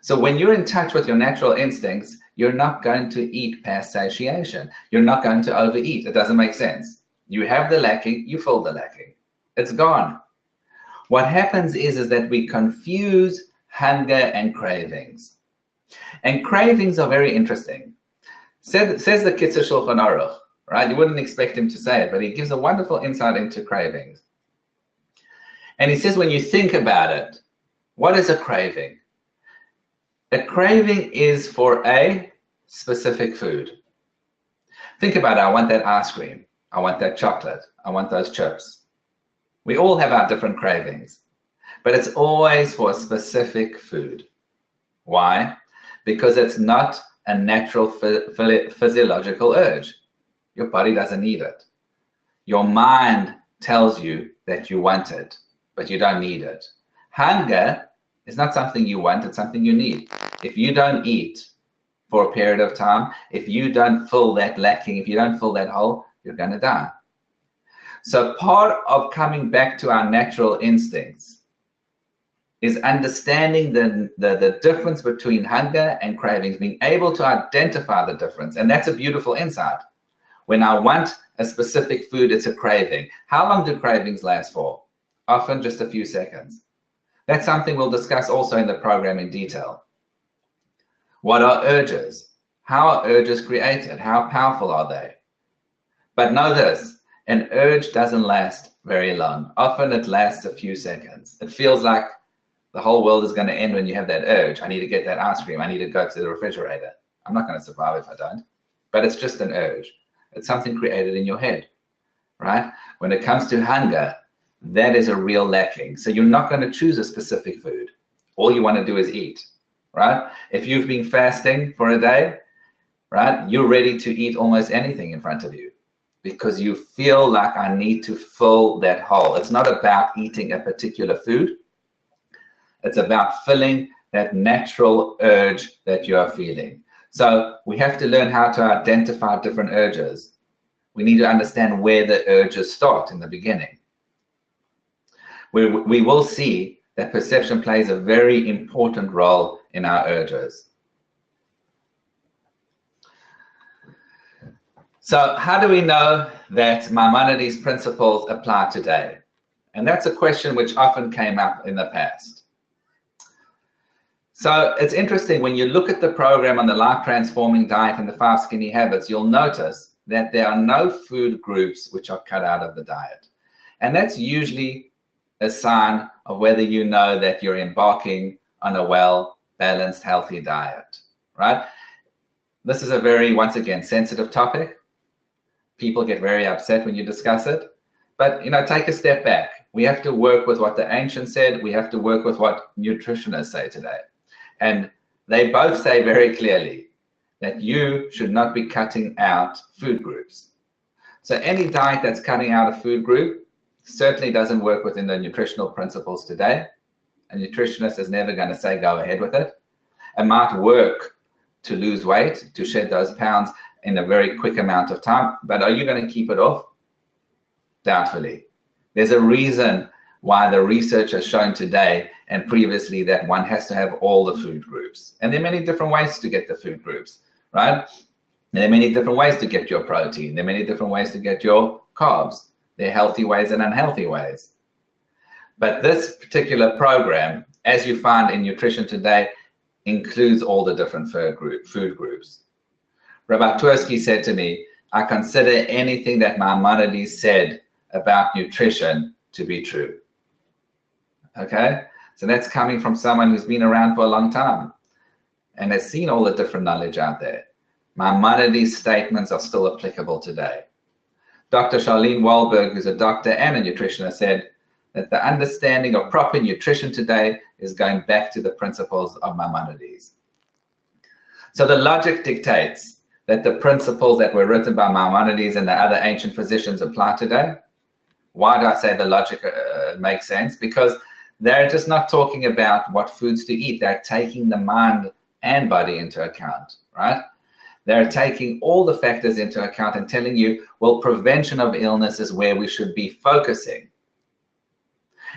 So when you're in touch with your natural instincts, you're not going to eat past satiation. You're not going to overeat. It doesn't make sense. You have the lacking, you fill the lacking. It's gone. What happens is that we confuse hunger and cravings. And cravings are very interesting. Says the Kitzur Shulchan Aruch, right? You wouldn't expect him to say it, but he gives a wonderful insight into cravings. And he says, when you think about it, what is a craving? A craving is for a specific food. Think about it. I want that ice cream. I want that chocolate. I want those chips. We all have our different cravings, but it's always for a specific food. Why? Because it's not a natural physiological urge. Your body doesn't need it. Your mind tells you that you want it, but you don't need it. Hunger is not something you want, it's something you need. If you don't eat for a period of time, if you don't fill that lacking, if you don't fill that hole, you're going to die. So part of coming back to our natural instincts is understanding the difference between hunger and cravings, being able to identify the difference. And that's a beautiful insight. When I want a specific food, it's a craving. How long do cravings last for? Often just a few seconds. That's something we'll discuss also in the program in detail. What are urges? How are urges created? How powerful are they? But know this, an urge doesn't last very long. Often it lasts a few seconds. It feels like the whole world is going to end when you have that urge. I need to get that ice cream. I need to go to the refrigerator. I'm not going to survive if I don't. But it's just an urge. It's something created in your head, right? When it comes to hunger, that is a real lacking. So you're not going to choose a specific food. All you want to do is eat, right? If you've been fasting for a day, right, you're ready to eat almost anything in front of you because you feel like I need to fill that hole. It's not about eating a particular food. It's about filling that natural urge that you are feeling. So we have to learn how to identify different urges. We need to understand where the urges start in the beginning. We will see that perception plays a very important role in our urges. So how do we know that Maimonides' principles apply today? And that's a question which often came up in the past. So it's interesting, when you look at the program on the Life Transforming Diet and the 5 Skinny Habits, you'll notice that there are no food groups which are cut out of the diet. And that's usually a sign of whether you know that you're embarking on a well-balanced, healthy diet, right? This is a very, once again, sensitive topic. People get very upset when you discuss it. But, take a step back. We have to work with what the ancients said. We have to work with what nutritionists say today. And they both say very clearly that you should not be cutting out food groups. So any diet that's cutting out a food group certainly doesn't work within the nutritional principles today. A nutritionist is never going to say go ahead with it. It might work to lose weight, to shed those pounds in a very quick amount of time, but are you going to keep it off? Doubtfully. There's a reason why the research has shown today and previously that one has to have all the food groups. And there are many different ways to get the food groups, right? There are many different ways to get your protein. There are many different ways to get your carbs. There are healthy ways and unhealthy ways. But this particular program, as you find in Nutrition Today, includes all the different food groups. Rabbi Twersky said to me, I consider anything that Maimonides said about nutrition to be true. Okay? So that's coming from someone who's been around for a long time and has seen all the different knowledge out there. Maimonides' statements are still applicable today. Dr. Charlene Wahlberg, who's a doctor and a nutritionist, said that the understanding of proper nutrition today is going back to the principles of Maimonides. So the logic dictates that the principles that were written by Maimonides and the other ancient physicians apply today. Why do I say the logic makes sense? Because they're just not talking about what foods to eat. They're taking the mind and body into account, right? They're taking all the factors into account and telling you, well, prevention of illness is where we should be focusing.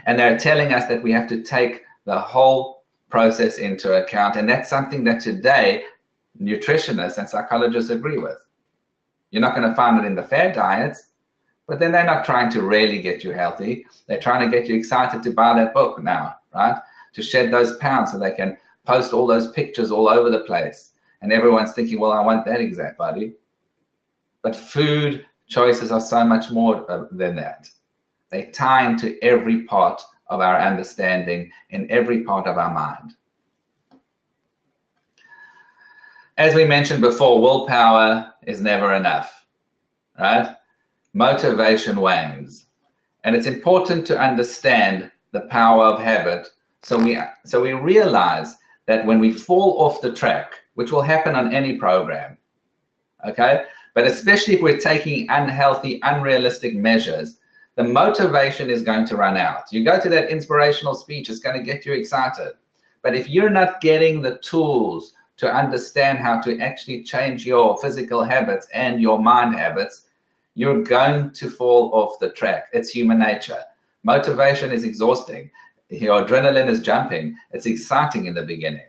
And they're telling us that we have to take the whole process into account. And that's something that today nutritionists and psychologists agree with. You're not going to find it in the fad diets, but then they're not trying to really get you healthy. They're trying to get you excited to buy that book now, right? To shed those pounds so they can post all those pictures all over the place. And everyone's thinking, well, I want that exact body. But food choices are so much more than that. They tie into every part of our understanding, in every part of our mind. As we mentioned before, willpower is never enough, right? Motivation wanes. And it's important to understand the power of habit so we realize that when we fall off the track, which will happen on any program, okay? But especially if we're taking unhealthy, unrealistic measures, the motivation is going to run out. You go to that inspirational speech, it's going to get you excited. But if you're not getting the tools to understand how to actually change your physical habits and your mind habits, you're going to fall off the track. It's human nature. Motivation is exhausting. Your adrenaline is jumping. It's exciting in the beginning.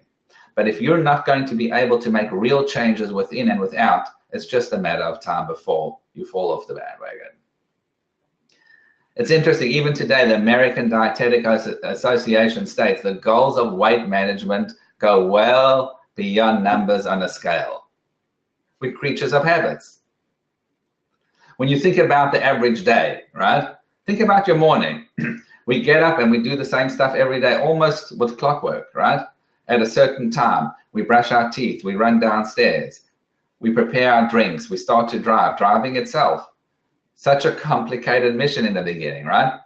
But if you're not going to be able to make real changes within and without, it's just a matter of time before you fall off the bandwagon. It's interesting, even today, the American Dietetic Association states the goals of weight management go well beyond numbers on a scale. We're creatures of habits. When you think about the average day, right? Think about your morning. We get up and we do the same stuff every day, almost with clockwork, right? At a certain time, we brush our teeth, we run downstairs, we prepare our drinks, we start to drive. Driving itself, such a complicated mission in the beginning, right?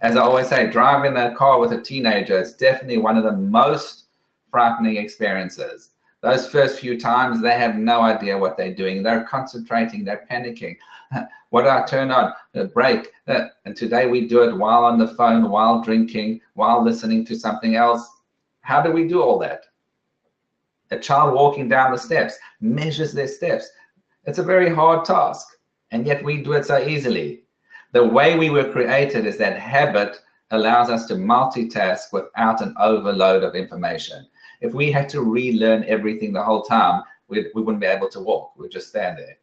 As I always say, driving a car with a teenager is definitely one of the most frightening experiences. Those first few times, they have no idea what they're doing. They're concentrating, they're panicking. What do I turn on? The brake. And today we do it while on the phone, while drinking, while listening to something else. How do we do all that? A child walking down the steps measures their steps. It's a very hard task, and yet we do it so easily. The way we were created is that habit allows us to multitask without an overload of information. If we had to relearn everything the whole time, we wouldn't be able to walk. We'd just stand there,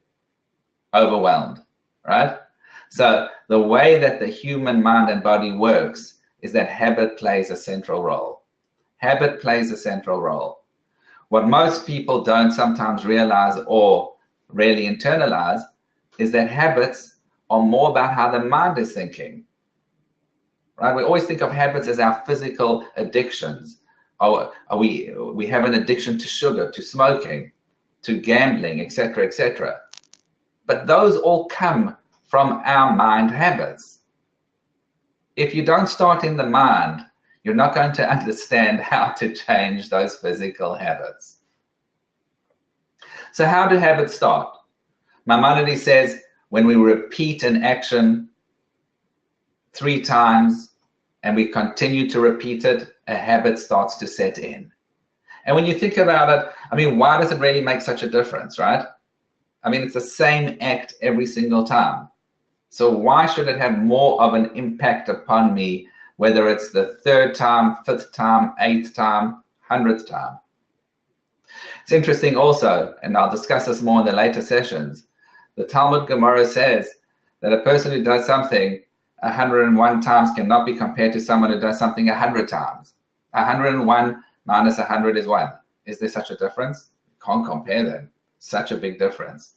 overwhelmed, right? So the way that the human mind and body works is that habit plays a central role. Habit plays a central role. What most people don't sometimes realize or really internalize is that habits are more about how the mind is thinking, right? We always think of habits as our physical addictions. We have an addiction to sugar, to smoking, to gambling, etc., etc. But those all come from our mind habits. If you don't start in the mind, you're not going to understand how to change those physical habits. So how do habits start? Maimonides says when we repeat an action 3 times and we continue to repeat it, a habit starts to set in. And when you think about it, I mean, why does it really make such a difference, right? I mean, it's the same act every single time. So why should it have more of an impact upon me, whether it's the 3rd time, 5th time, 8th time, 100th time? It's interesting also, and I'll discuss this more in the later sessions, the Talmud Gemara says that a person who does something 101 times cannot be compared to someone who does something 100 times. 101 minus 100 is 1. Is there such a difference? You can't compare them. Such a big difference.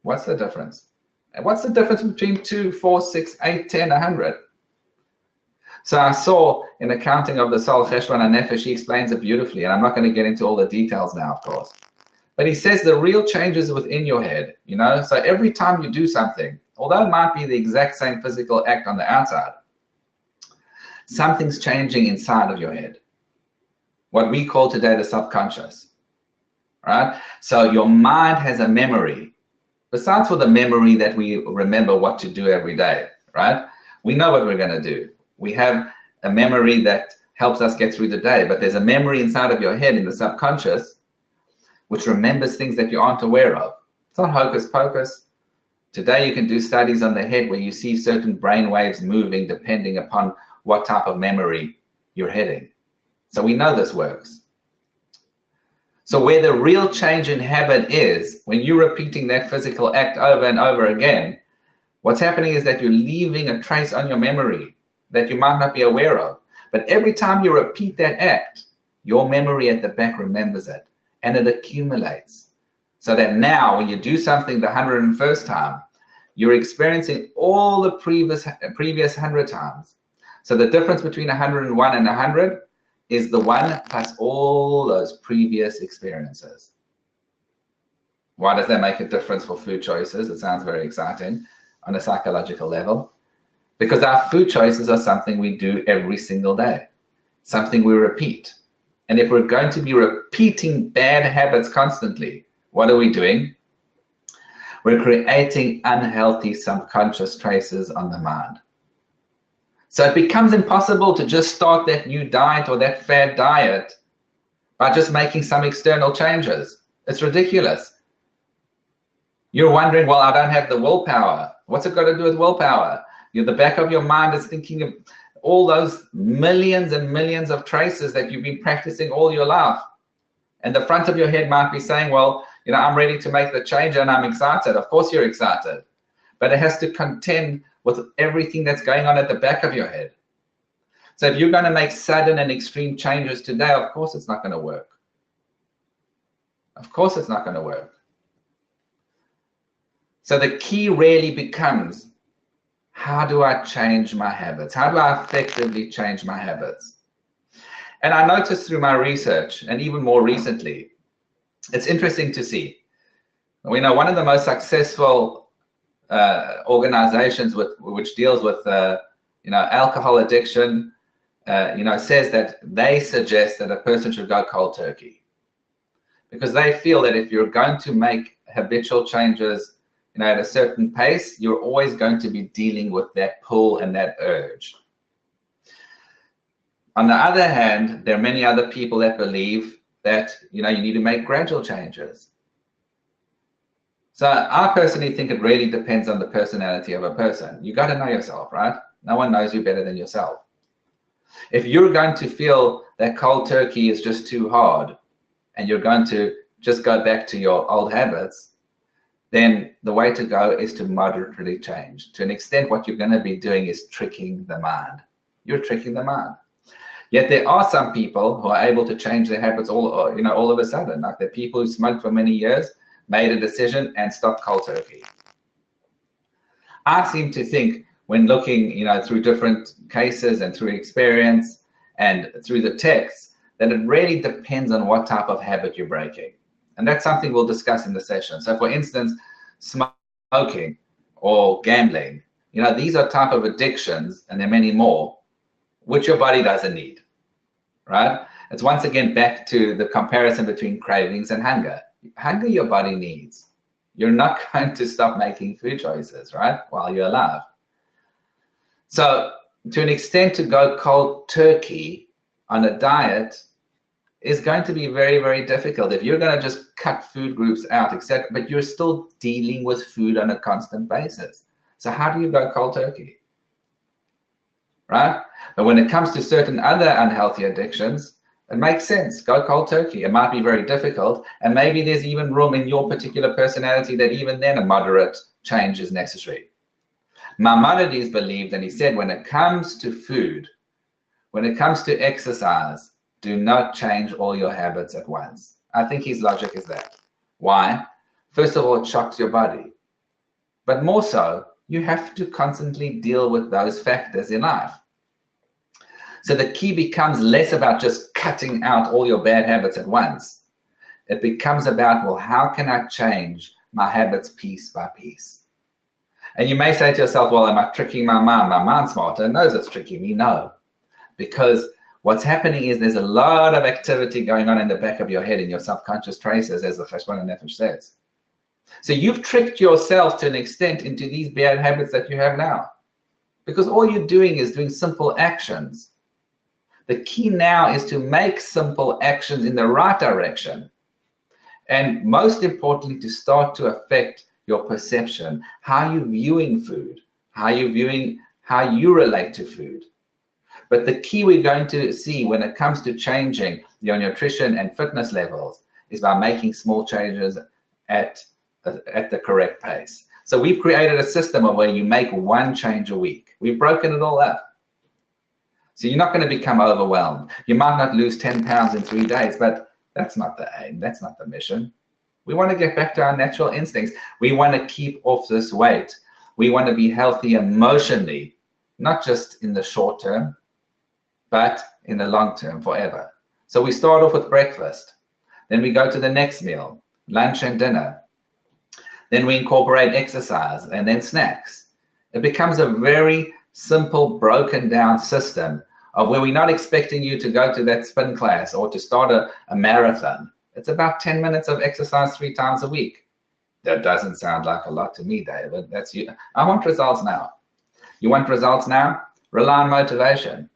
What's the difference? And what's the difference between 2, 4, 6, 8, 10, 100? So I saw in Accounting of the Soul, Cheshvan HaNefesh, he explains it beautifully, and I'm not going to get into all the details now, of course. But he says the real change is within your head, you know? So every time you do something, although it might be the exact same physical act on the outside, something's changing inside of your head. What we call today the subconscious, right? So your mind has a memory. Besides for the memory that we remember what to do every day, right? We know what we're going to do. We have a memory that helps us get through the day, but there's a memory inside of your head in the subconscious which remembers things that you aren't aware of. It's not hocus pocus. Today you can do studies on the head where you see certain brain waves moving depending upon what type of memory you're heading. So we know this works. So where the real change in habit is, when you're repeating that physical act over and over again, what's happening is that you're leaving a trace on your memory that you might not be aware of. But every time you repeat that act, your memory at the back remembers it, and it accumulates. So that now when you do something the 101st time, you're experiencing all the previous 100 times. So the difference between 101 and 100 is the 1 plus all those previous experiences. Why does that make a difference for food choices? It sounds very exciting on a psychological level. Because our food choices are something we do every single day, something we repeat. And if we're going to be repeating bad habits constantly, what are we doing? We're creating unhealthy subconscious traces on the mind. So it becomes impossible to just start that new diet or that fad diet by just making some external changes. It's ridiculous. You're wondering, well, I don't have the willpower. What's it got to do with willpower? The back of your mind is thinking of all those millions and millions of traces that you've been practicing all your life. And the front of your head might be saying, well, you know, I'm ready to make the change and I'm excited. Of course you're excited. But it has to contend with everything that's going on at the back of your head. So if you're going to make sudden and extreme changes today, of course it's not going to work. Of course it's not going to work. So the key really becomes, how do I change my habits? How do I effectively change my habits? And I noticed through my research, and even more recently, it's interesting to see. We know one of the most successful organizations which deals with alcohol addiction, says that they suggest that a person should go cold turkey, because they feel that if you're going to make habitual changes at a certain pace, you're always going to be dealing with that pull and that urge. On the other hand, there are many other people that believe that you need to make gradual changes. So I personally think it really depends on the personality of a person. You got to know yourself, right? No one knows you better than yourself. If you're going to feel that cold turkey is just too hard and you're going to just go back to your old habits, then the way to go is to moderately change. To an extent, what you're going to be doing is tricking the mind. You're tricking the mind. Yet there are some people who are able to change their habits all of a sudden. Like the people who smoked for many years, made a decision and stopped cold turkey. I seem to think, when looking through different cases and through experience and through the text, that it really depends on what type of habit you're breaking. And that's something we'll discuss in the session. So for instance, smoking or gambling, these are type of addictions, and there are many more, which your body doesn't need, right? It's once again back to the comparison between cravings and hunger. Hunger your body needs. You're not going to stop making food choices, right, while you're alive. So to an extent, to go cold turkey on a diet is going to be very, very difficult if you're going to just cut food groups out, etc. But you're still dealing with food on a constant basis. So how do you go cold turkey? Right? But when it comes to certain other unhealthy addictions, it makes sense. Go cold turkey. It might be very difficult, and maybe there's even room in your particular personality that even then a moderate change is necessary. Maimonides believed, and he said, when it comes to food, when it comes to exercise, do not change all your habits at once. I think his logic is that. Why? First of all, it shocks your body. But more so, you have to constantly deal with those factors in life. So the key becomes less about just cutting out all your bad habits at once. It becomes about, well, how can I change my habits piece by piece? And you may say to yourself, well, am I tricking my mind? My mind's smarter and knows it's tricking me. No, because what's happening is there's a lot of activity going on in the back of your head in your subconscious traces, as the Cheshbon Nefesh says. So you've tricked yourself to an extent into these bad habits that you have now, because all you're doing is doing simple actions. The key now is to make simple actions in the right direction. And most importantly, to start to affect your perception, how you're viewing food, how you relate to food. But the key we're going to see when it comes to changing your nutrition and fitness levels is by making small changes at the correct pace. So we've created a system of where you make one change a week. We've broken it all up. So you're not going to become overwhelmed. You might not lose 10 pounds in 3 days, but that's not the aim. That's not the mission. We want to get back to our natural instincts. We want to keep off this weight. We want to be healthy emotionally, not just in the short term, but in the long term, forever. So we start off with breakfast. Then we go to the next meal, lunch and dinner. Then we incorporate exercise and then snacks. It becomes a very simple, broken down system of where we're not expecting you to go to that spin class or to start a marathon. It's about 10 minutes of exercise 3 times a week. That doesn't sound like a lot to me, David. That's you. I want results now. You want results now? Rely on motivation.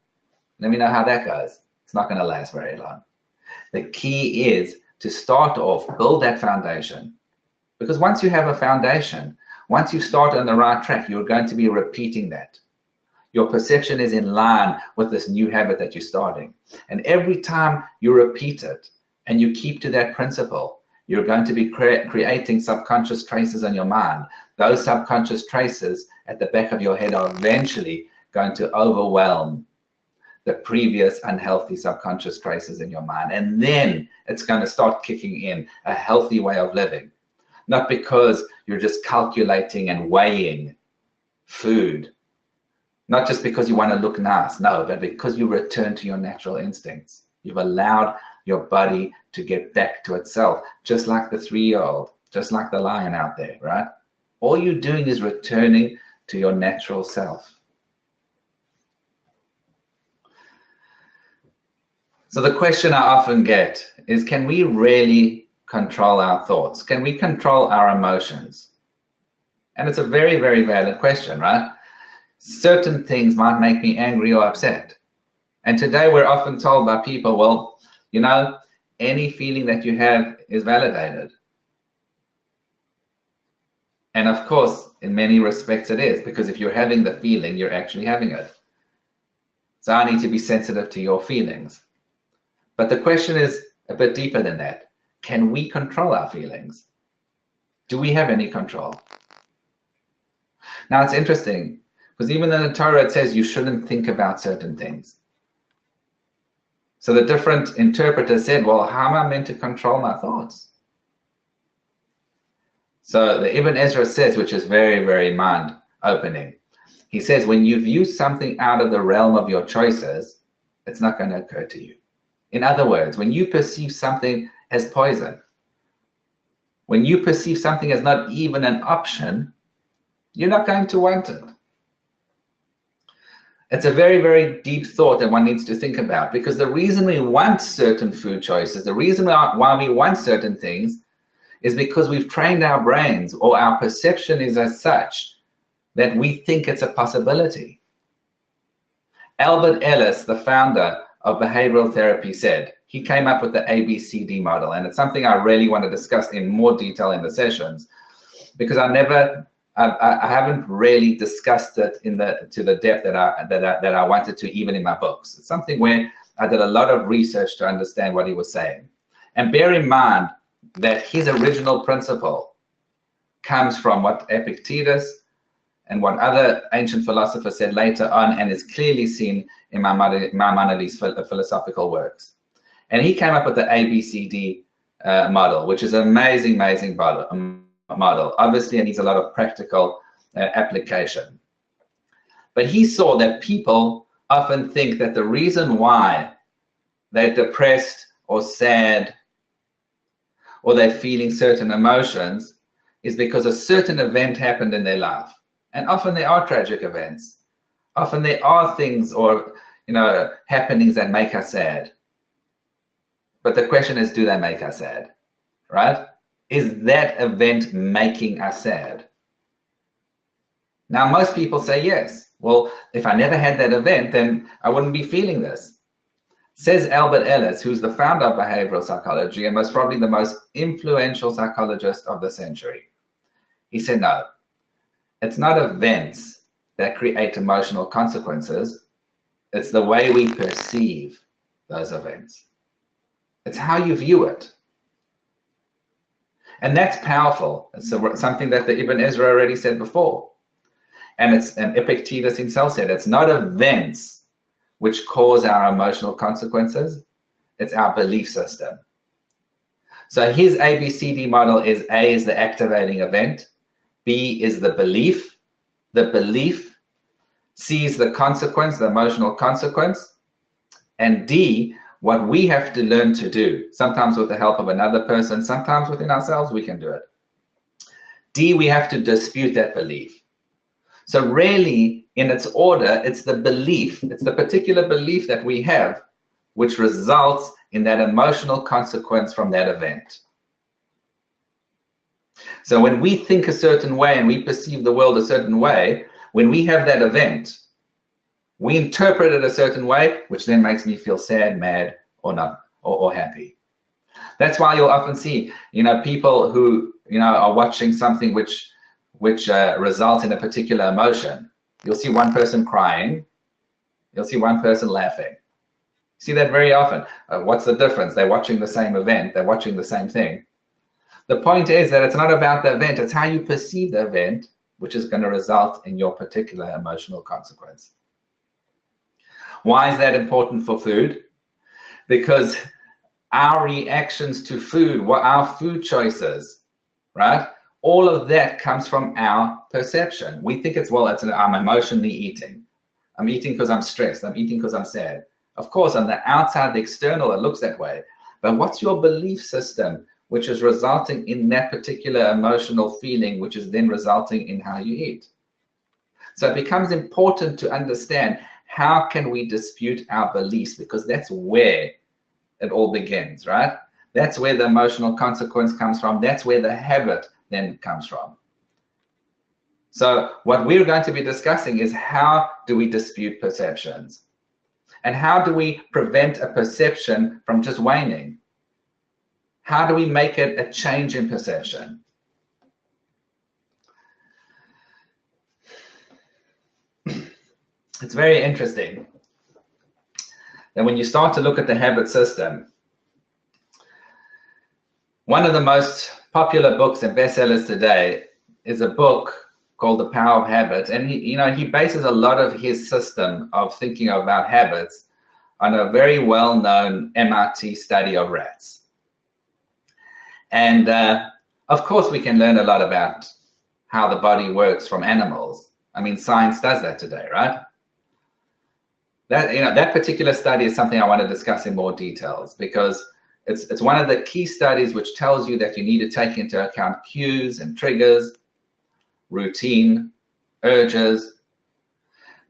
Let me know how that goes. It's not going to last very long. The key is to start off, build that foundation. Because once you have a foundation, once you start on the right track, you're going to be repeating that. Your perception is in line with this new habit that you're starting. And every time you repeat it and you keep to that principle, you're going to be creating subconscious traces on your mind. Those subconscious traces at the back of your head are eventually going to overwhelm the previous unhealthy subconscious traces in your mind. And then it's going to start kicking in a healthy way of living. Not because you're just calculating and weighing food. Not just because you want to look nice, no, but because you return to your natural instincts. You've allowed your body to get back to itself, just like the 3-year-old, just like the lion out there, right? All you're doing is returning to your natural self. So the question I often get is, can we really control our thoughts? Can we control our emotions? And it's a very, very valid question, right? Certain things might make me angry or upset. And today we're often told by people, well, you know, any feeling that you have is validated. And of course, in many respects it is, because if you're having the feeling, you're actually having it. So I need to be sensitive to your feelings. But the question is a bit deeper than that. Can we control our feelings? Do we have any control? Now it's interesting, because even in the Torah it says you shouldn't think about certain things. So the different interpreters said, well, how am I meant to control my thoughts? So the Ibn Ezra says, which is very, very mind-opening. He says, when you view something out of the realm of your choices, it's not going to occur to you. In other words, when you perceive something as poison, when you perceive something as not even an option, you're not going to want it. It's a very, very deep thought that one needs to think about, because the reason we want certain food choices, the reason why we want certain things is because we've trained our brains, or our perception is as such that we think it's a possibility. Albert Ellis, the founder of behavioral therapy, said, he came up with the ABCD model. And it's something I really want to discuss in more detail in the sessions, because I haven't really discussed it to the depth that I wanted to, even in my books. It's something where I did a lot of research to understand what he was saying. And bear in mind that his original principle comes from what Epictetus and what other ancient philosophers said later on, and is clearly seen in Maimonides' philosophical works. And he came up with the ABCD model, which is an amazing model. Obviously, it needs a lot of practical application. But he saw that people often think that the reason why they're depressed or sad or they're feeling certain emotions is because a certain event happened in their life. And often there are tragic events. Often there are things or happenings that make us sad. But the question is, do they make us sad, right? Is that event making us sad? Now, most people say yes. Well, if I never had that event, then I wouldn't be feeling this. Says Albert Ellis, who's the founder of behavioral psychology and most probably the most influential psychologist of the century. He said, no, it's not events that create emotional consequences. It's the way we perceive those events. It's how you view it. And that's powerful. It's something that the Ibn Ezra already said before. And Epictetus himself said, it's not events which cause our emotional consequences, it's our belief system. So his ABCD model is A is the activating event, B is the belief, C is the consequence, the emotional consequence, and D, what we have to learn to do, sometimes with the help of another person, sometimes within ourselves we can do it. D, we have to dispute that belief. So really, in its order, it's the belief, it's the particular belief that we have, which results in that emotional consequence from that event. So when we think a certain way and we perceive the world a certain way, when we have that event, we interpret it a certain way, which then makes me feel sad, mad, or not, or happy. That's why you'll often see, people who, are watching something which results in a particular emotion. You'll see one person crying, you'll see one person laughing. You see that very often. What's the difference? They're watching the same event, they're watching the same thing. The point is that it's not about the event, it's how you perceive the event, which is going to result in your particular emotional consequence. Why is that important for food? Because our reactions to food, our food choices, right? All of that comes from our perception. We think I'm emotionally eating. I'm eating because I'm stressed. I'm eating because I'm sad. Of course, on the outside, the external, it looks that way. But what's your belief system, which is resulting in that particular emotional feeling, which is then resulting in how you eat? So it becomes important to understand, how can we dispute our beliefs? Because that's where it all begins, right? That's where the emotional consequence comes from. That's where the habit then comes from. So what we're going to be discussing is, how do we dispute perceptions? And how do we prevent a perception from just waning? How do we make it a change in perception? It's very interesting that when you start to look at the habit system, one of the most popular books and bestsellers today is a book called The Power of Habit. And he bases a lot of his system of thinking about habits on a very well-known MIT study of rats. And of course, we can learn a lot about how the body works from animals. I mean, science does that today, right? That particular study is something I want to discuss in more details, because it's one of the key studies which tells you that you need to take into account cues and triggers, routine, urges.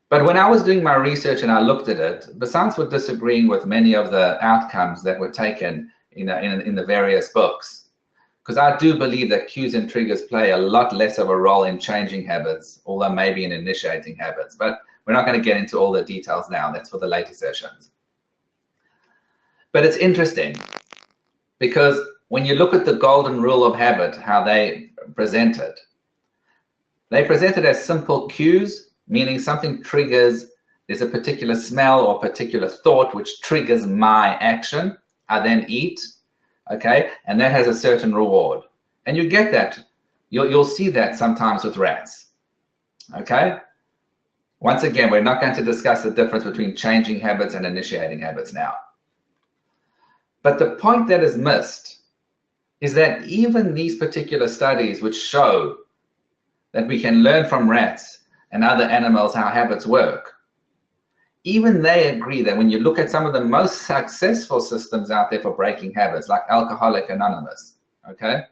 But when I was doing my research and I looked at it, besides for disagreeing with many of the outcomes that were taken in the various books, because I do believe that cues and triggers play a lot less of a role in changing habits, although maybe in initiating habits. But we're not going to get into all the details now. That's for the later sessions. But it's interesting because when you look at the golden rule of habit, how they present it as simple cues, meaning something triggers, there's a particular smell or particular thought which triggers my action. I then eat, okay, and that has a certain reward. And you get that. You'll see that sometimes with rats, okay? Once again, we're not going to discuss the difference between changing habits and initiating habits now. But the point that is missed is that even these particular studies which show that we can learn from rats and other animals how habits work, even they agree that when you look at some of the most successful systems out there for breaking habits, like Alcoholics Anonymous, okay?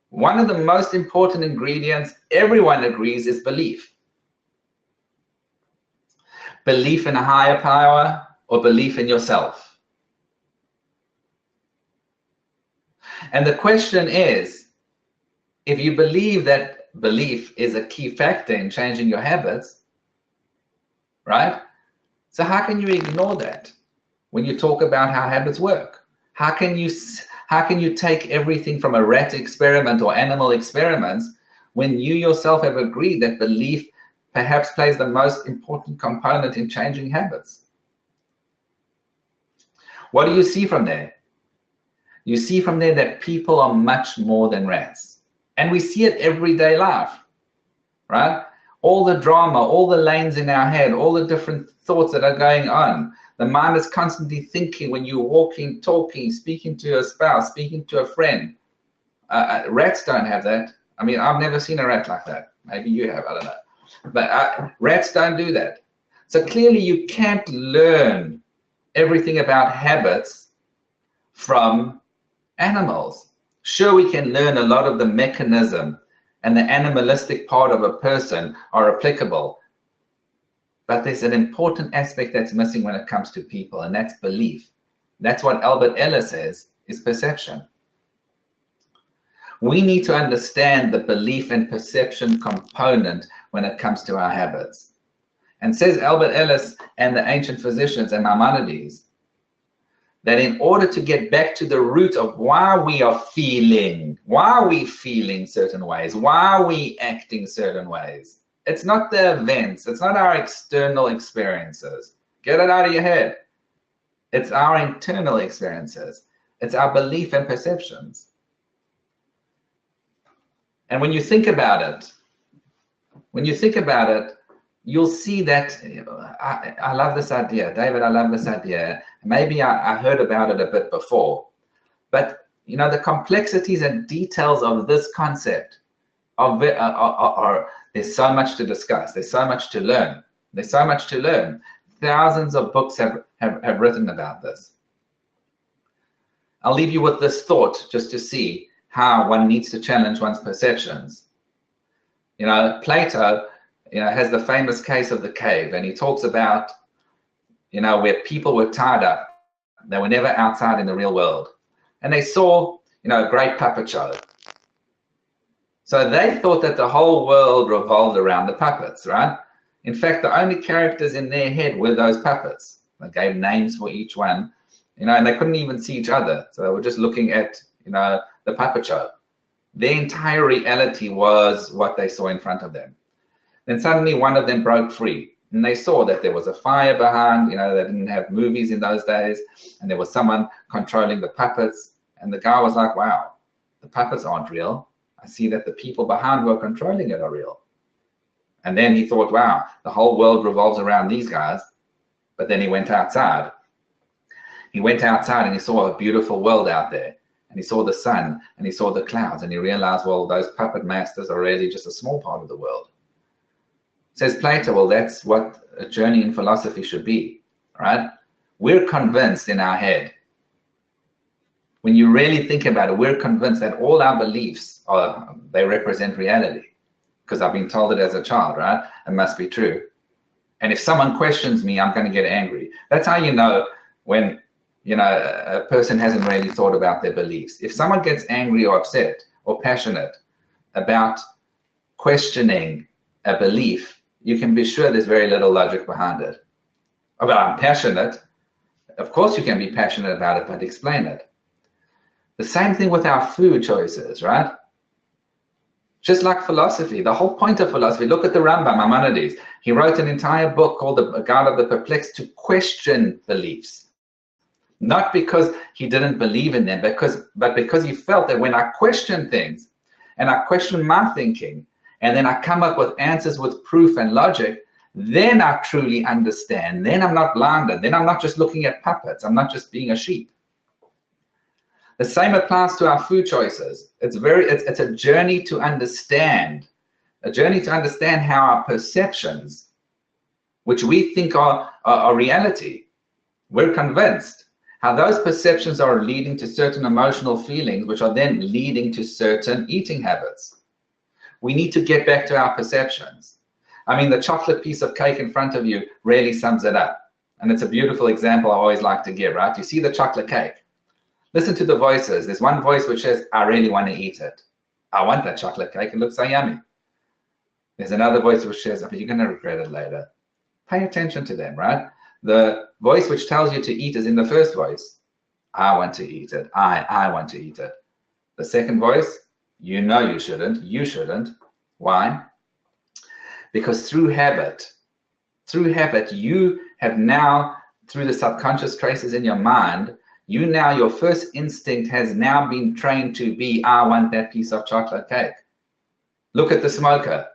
One of the most important ingredients, everyone agrees, is belief. Belief in a higher power or belief in yourself. And the question is, if you believe that belief is a key factor in changing your habits, right? So how can you ignore that when you talk about how habits work? How can you take everything from a rat experiment or animal experiments when you yourself have agreed that belief perhaps plays the most important component in changing habits? What do you see from there? You see from there that people are much more than rats. And we see it everyday life, right? All the drama, all the lanes in our head, all the different thoughts that are going on. The mind is constantly thinking when you're walking, talking, speaking to your spouse, speaking to a friend. Rats don't have that. I mean, I've never seen a rat like that. Maybe you have, I don't know. But rats don't do that. So clearly you can't learn everything about habits from animals. Sure, we can learn a lot of the mechanism and the animalistic part of a person are applicable. But there's an important aspect that's missing when it comes to people, and that's belief. That's what Albert Ellis says is perception. We need to understand the belief and perception component when it comes to our habits. And says Albert Ellis and the ancient physicians and Maimonides, that in order to get back to the root of why we are feeling certain ways, why are we acting certain ways, it's not the events, it's not our external experiences. Get it out of your head. It's our internal experiences. It's our belief and perceptions. And when you think about it, you'll see that, I love this idea. David, I love this idea. Maybe I heard about it a bit before, but you know, the complexities and details of this concept are there's so much to discuss. There's so much to learn. There's so much to learn. Thousands of books have written about this. I'll leave you with this thought just to see how one needs to challenge one's perceptions. You know, Plato, you know, has the famous case of the cave, and he talks about, you know, where people were tied up. They were never outside in the real world. And they saw, you know, a great puppet show. So they thought that the whole world revolved around the puppets, right? In fact, the only characters in their head were those puppets. They gave names for each one, you know, and they couldn't even see each other. So they were just looking at, you know, the puppet show. Their entire reality was what they saw in front of them. Then suddenly one of them broke free, and they saw that there was a fire behind, you know, they didn't have movies in those days, and there was someone controlling the puppets. And the guy was like, wow, the puppets aren't real. I see that the people behind who are controlling it are real. And then he thought, wow, the whole world revolves around these guys. But then he went outside. He went outside and he saw a beautiful world out there. And he saw the sun and he saw the clouds, and he realized, well, those puppet masters are really just a small part of the world. Says Plato, well, that's what a journey in philosophy should be, right? We're convinced in our head. When you really think about it, we're convinced that all our beliefs they represent reality, because I've been told it as a child, right? It must be true. And if someone questions me, I'm going to get angry. That's how you know when, you know, a person hasn't really thought about their beliefs. If someone gets angry or upset or passionate about questioning a belief, you can be sure there's very little logic behind it. But I'm passionate. Of course you can be passionate about it, but explain it. The same thing with our food choices, right? Just like philosophy, the whole point of philosophy, look at the Rambam, Maimonides. He wrote an entire book called The Guide of the Perplexed to question beliefs. Not because he didn't believe in them, but because he felt that when I question things and I question my thinking, and then I come up with answers with proof and logic, then I truly understand. Then I'm not blinded. Then I'm not just looking at puppets. I'm not just being a sheep. The same applies to our food choices. It's a journey to understand, how our perceptions, which we think are reality, we're convinced, how those perceptions are leading to certain emotional feelings, which are then leading to certain eating habits. We need to get back to our perceptions. I mean, the chocolate piece of cake in front of you really sums it up. And it's a beautiful example I always like to give, right? You see the chocolate cake. Listen to the voices. There's one voice which says, I really want to eat it. I want that chocolate cake. It looks so yummy. There's another voice which says, oh, but you're going to regret it later. Pay attention to them, right? The voice which tells you to eat is in the first voice. I want to eat it. I want to eat it. The second voice, you know you shouldn't. You shouldn't. Why? Because through habit, you have now, through the subconscious traces in your mind, your first instinct has now been trained to be, I want that piece of chocolate cake. Look at the smoker.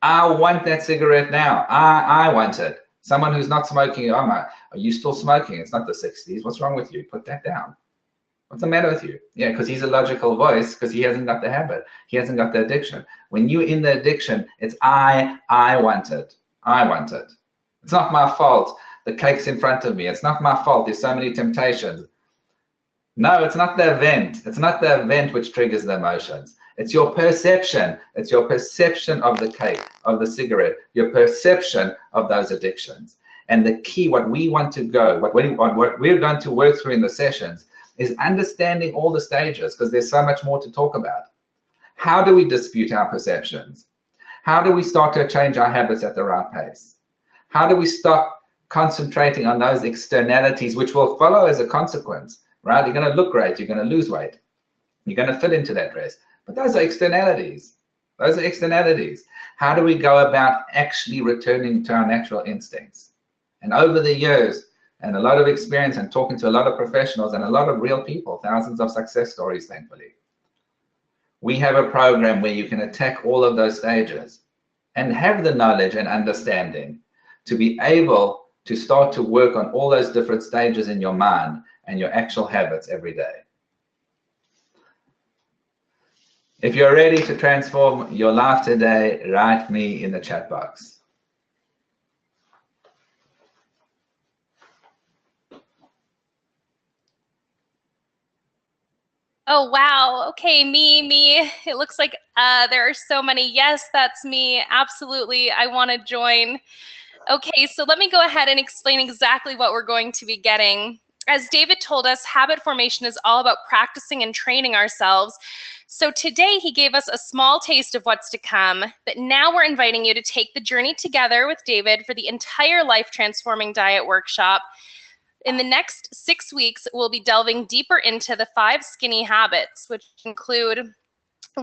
I want that cigarette now. I want it. Someone who's not smoking, are you still smoking? It's not the 60s. What's wrong with you? Put that down. What's the matter with you? Yeah, because he's a logical voice, because he hasn't got the habit. He hasn't got the addiction. When you're in the addiction, it's I want it. I want it. It's not my fault. The cake's in front of me. It's not my fault. There's so many temptations. No, it's not the event. It's not the event which triggers the emotions. It's your perception. It's your perception of the cake, of the cigarette, your perception of those addictions. And the key, what we're going to work through in the sessions is understanding all the stages, because there's so much more to talk about. How do we dispute our perceptions? How do we start to change our habits at the right pace? How do we stop concentrating on those externalities which will follow as a consequence? Right? You're going to look great. You're going to lose weight. You're going to fit into that dress. But those are externalities. Those are externalities. How do we go about actually returning to our natural instincts? And over the years, and a lot of experience and talking to a lot of professionals and a lot of real people, thousands of success stories, thankfully, we have a program where you can attack all of those stages and have the knowledge and understanding to be able to start to work on all those different stages in your mind and your actual habits every day. If you're ready to transform your life today, write me in the chat box. Oh, wow. Okay, me. It looks like there are so many. Yes, that's me. Absolutely. I want to join. Okay, so let me go ahead and explain exactly what we're going to be getting. As David told us, habit formation is all about practicing and training ourselves. So today he gave us a small taste of what's to come, but now we're inviting you to take the journey together with David for the entire Life Transforming Diet Workshop. In the next 6 weeks, we'll be delving deeper into the 5 skinny habits, which include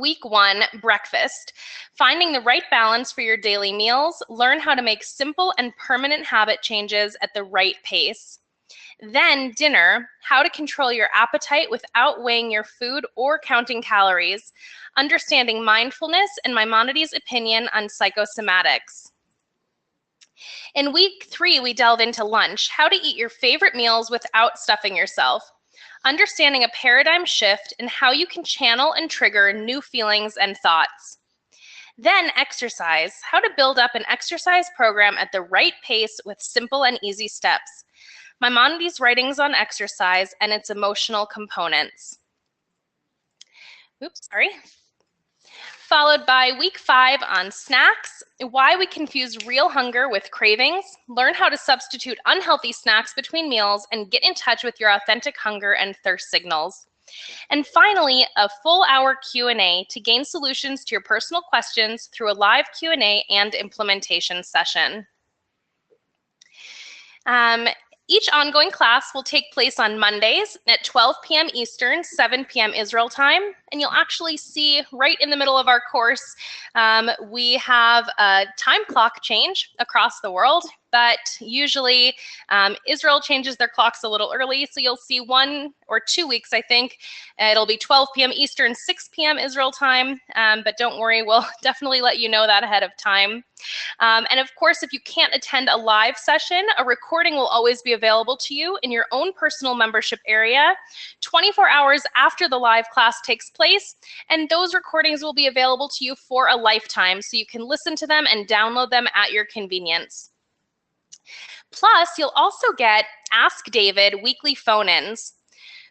Week 1, breakfast. Finding the right balance for your daily meals. Learn how to make simple and permanent habit changes at the right pace. Then dinner, how to control your appetite without weighing your food or counting calories. Understanding mindfulness and Maimonides' opinion on psychosomatics. In week 3, we delve into lunch, how to eat your favorite meals without stuffing yourself. Understanding a paradigm shift and how you can channel and trigger new feelings and thoughts. Then exercise, how to build up an exercise program at the right pace with simple and easy steps. Maimonides' writings on exercise and its emotional components. Followed by week 5 on snacks, why we confuse real hunger with cravings, learn how to substitute unhealthy snacks between meals, and get in touch with your authentic hunger and thirst signals. And finally, a full-hour Q&A to gain solutions to your personal questions through a live Q&A and implementation session. Each ongoing class will take place on Mondays at 12 p.m. Eastern, 7 p.m. Israel time, and you'll actually see right in the middle of our course, we have a time clock change across the world, but usually Israel changes their clocks a little early, so you'll see 1 or 2 weeks, I think. It'll be 12 p.m. Eastern, 6 p.m. Israel time, but don't worry, we'll definitely let you know that ahead of time. And of course, if you can't attend a live session, a recording will always be available to you in your own personal membership area 24 hours after the live class takes place, and those recordings will be available to you for a lifetime, so you can listen to them and download them at your convenience. Plus, you'll also get Ask David weekly phone-ins.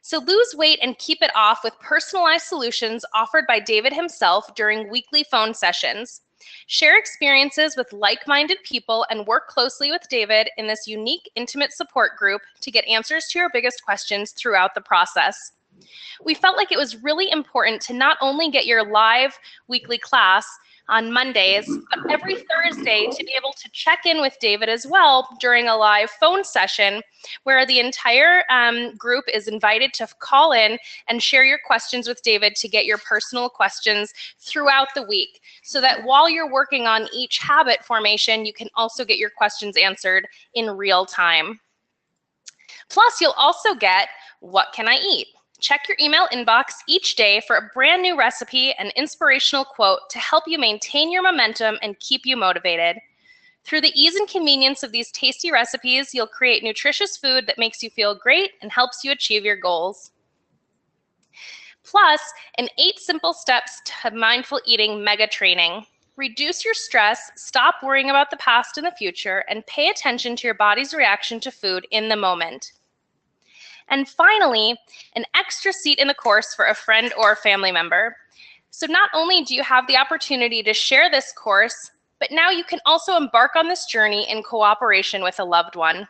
So lose weight and keep it off with personalized solutions offered by David himself during weekly phone sessions. Share experiences with like-minded people and work closely with David in this unique, intimate support group to get answers to your biggest questions throughout the process. We felt like it was really important to not only get your live weekly class on Mondays, but every Thursday to be able to check in with David as well during a live phone session where the entire group is invited to call in and share your questions with David to get your personal questions throughout the week, so that while you're working on each habit formation, you can also get your questions answered in real time. Plus, you'll also get What Can I Eat? Check your email inbox each day for a brand new recipe and inspirational quote to help you maintain your momentum and keep you motivated. Through the ease and convenience of these tasty recipes, you'll create nutritious food that makes you feel great and helps you achieve your goals. Plus, an 8 simple steps to mindful eating mega training. Reduce your stress, stop worrying about the past and the future, and pay attention to your body's reaction to food in the moment. And finally, an extra seat in the course for a friend or family member. So not only do you have the opportunity to share this course, but now you can also embark on this journey in cooperation with a loved one.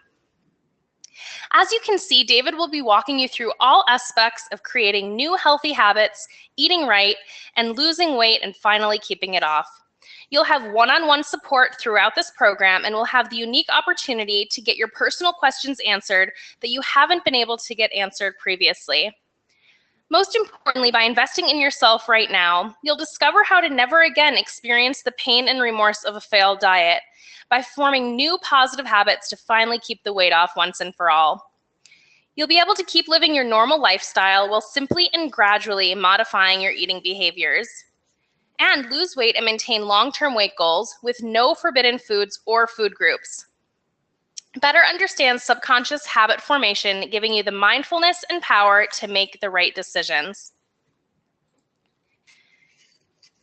As you can see, David will be walking you through all aspects of creating new healthy habits, eating right, and losing weight, and finally keeping it off. You'll have one-on-one support throughout this program and will have the unique opportunity to get your personal questions answered that you haven't been able to get answered previously. Most importantly, by investing in yourself right now, you'll discover how to never again experience the pain and remorse of a failed diet by forming new positive habits to finally keep the weight off once and for all. You'll be able to keep living your normal lifestyle while simply and gradually modifying your eating behaviors, and lose weight and maintain long-term weight goals with no forbidden foods or food groups. Better understand subconscious habit formation, giving you the mindfulness and power to make the right decisions.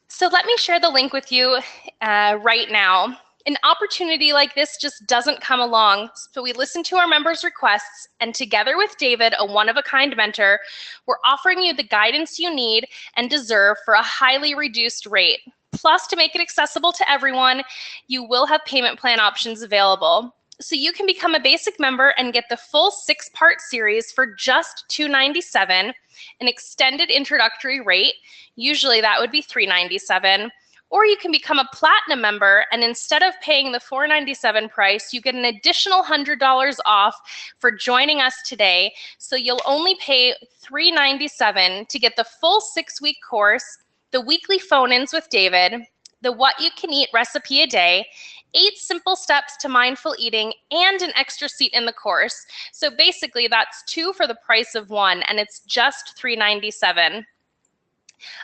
So let me share the link with you right now. An opportunity like this just doesn't come along. So we listened to our members' requests, and together with David, a one-of-a-kind mentor, we're offering you the guidance you need and deserve for a highly reduced rate. Plus, to make it accessible to everyone, you will have payment plan options available. So you can become a basic member and get the full 6-part series for just $297, an extended introductory rate. Usually that would be $397. Or you can become a platinum member, and instead of paying the $497 price, you get an additional $100 off for joining us today. So you'll only pay $397 to get the full 6-week course, the weekly phone-ins with David, the What You Can Eat recipe a day, 8 simple steps to mindful eating, and an extra seat in the course. So basically that's 2 for the price of 1, and it's just $397.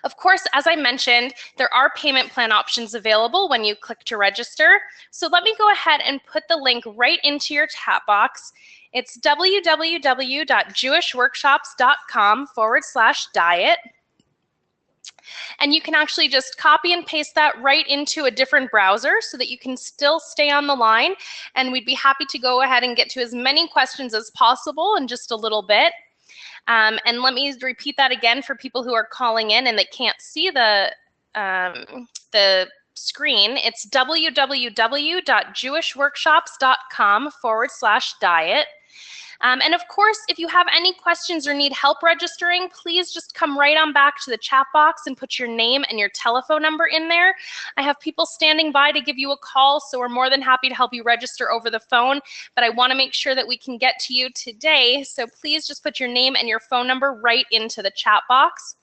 Of course, as I mentioned, there are payment plan options available when you click to register. So let me go ahead and put the link right into your chat box. It's www.jewishworkshops.com/diet. And you can actually just copy and paste that right into a different browser so that you can still stay on the line. And we'd be happy to go ahead and get to as many questions as possible in just a little bit. And let me repeat that again for people who are calling in and they can't see the screen. It's www.jewishworkshops.com/diet. And of course, if you have any questions or need help registering, please just come right on back to the chat box and put your name and your telephone number in there. I have people standing by to give you a call, so we're more than happy to help you register over the phone, but I want to make sure that we can get to you today, so please just put your name and your phone number right into the chat box.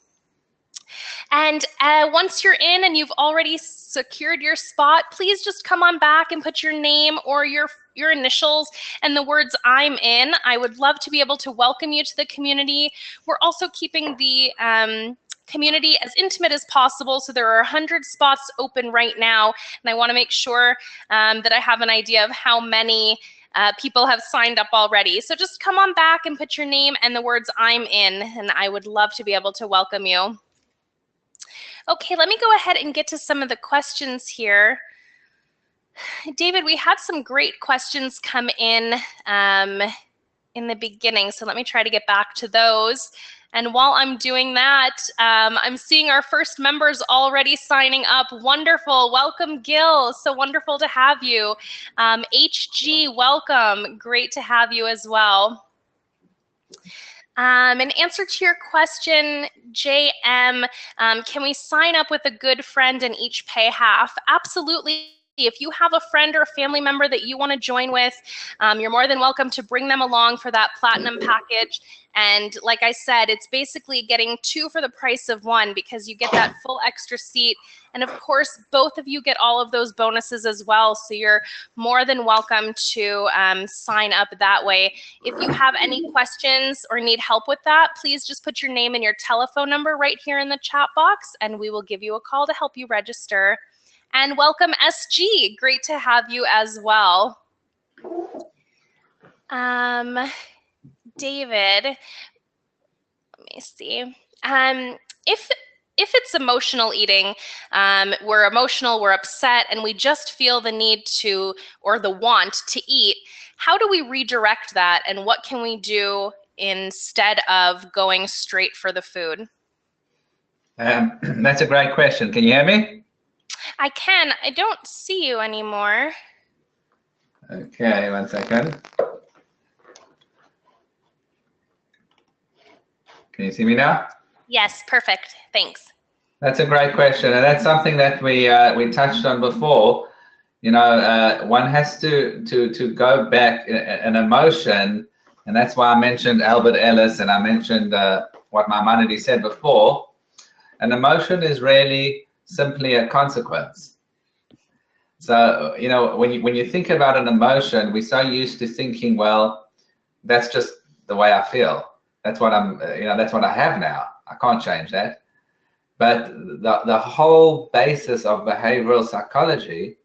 And once you're in and you've already secured your spot, please just come on back and put your name or your initials and the words "I'm in." I would love to be able to welcome you to the community. We're also keeping the community as intimate as possible, so there are 100 spots open right now, and I want to make sure that I have an idea of how many people have signed up already. So just come on back and put your name and the words "I'm in," and I would love to be able to welcome you. Okay, let me go ahead and get to some of the questions here. David, we had some great questions come in the beginning, so let me try to get back to those. And while I'm doing that, I'm seeing our first members already signing up. Wonderful. Welcome, Gil. So wonderful to have you. HG, welcome. Great to have you as well. In answer to your question, JM, can we sign up with a good friend and each pay half? Absolutely. If you have a friend or a family member that you want to join with, you're more than welcome to bring them along for that platinum package. And like I said, it's basically getting 2 for the price of 1 because you get that full extra seat. And of course, both of you get all of those bonuses as well. So you're more than welcome to sign up that way. If you have any questions or need help with that, please just put your name and your telephone number right here in the chat box, and we will give you a call to help you register. And welcome, SG. Great to have you as well. David, let me see. If it's emotional eating, we're emotional, we're upset, and we just feel the need to, or the want to eat, how do we redirect that, and what can we do instead of going straight for the food? That's a great question. Can you hear me? I can. I don't see you anymore. Okay, 1 second. Can you see me now? Yes, perfect. Thanks. That's a great question, and that's something that we touched on before. You know, one has to go back an emotion, and that's why I mentioned Albert Ellis, and I mentioned what Maimonides said before. An emotion is really simply a consequence. So, you know, when you think about an emotion, we're so used to thinking, well, that's just the way I feel. That's what that's what I have now. I can't change that. But the whole basis of behavioral psychology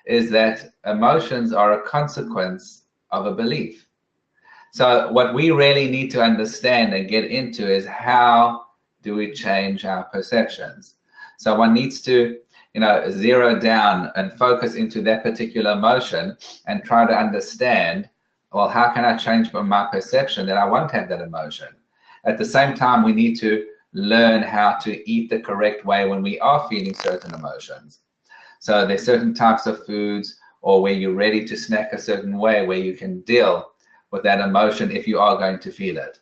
is that emotions are a consequence of a belief. So what we really need to understand and get into is how do we change our perceptions? So one needs to, zero down and focus into that particular emotion and try to understand, well, how can I change my perception that I won't have that emotion? At the same time, we need to learn how to eat the correct way when we are feeling certain emotions. So there's certain types of foods, or where you're ready to snack a certain way, where you can deal with that emotion if you are going to feel it.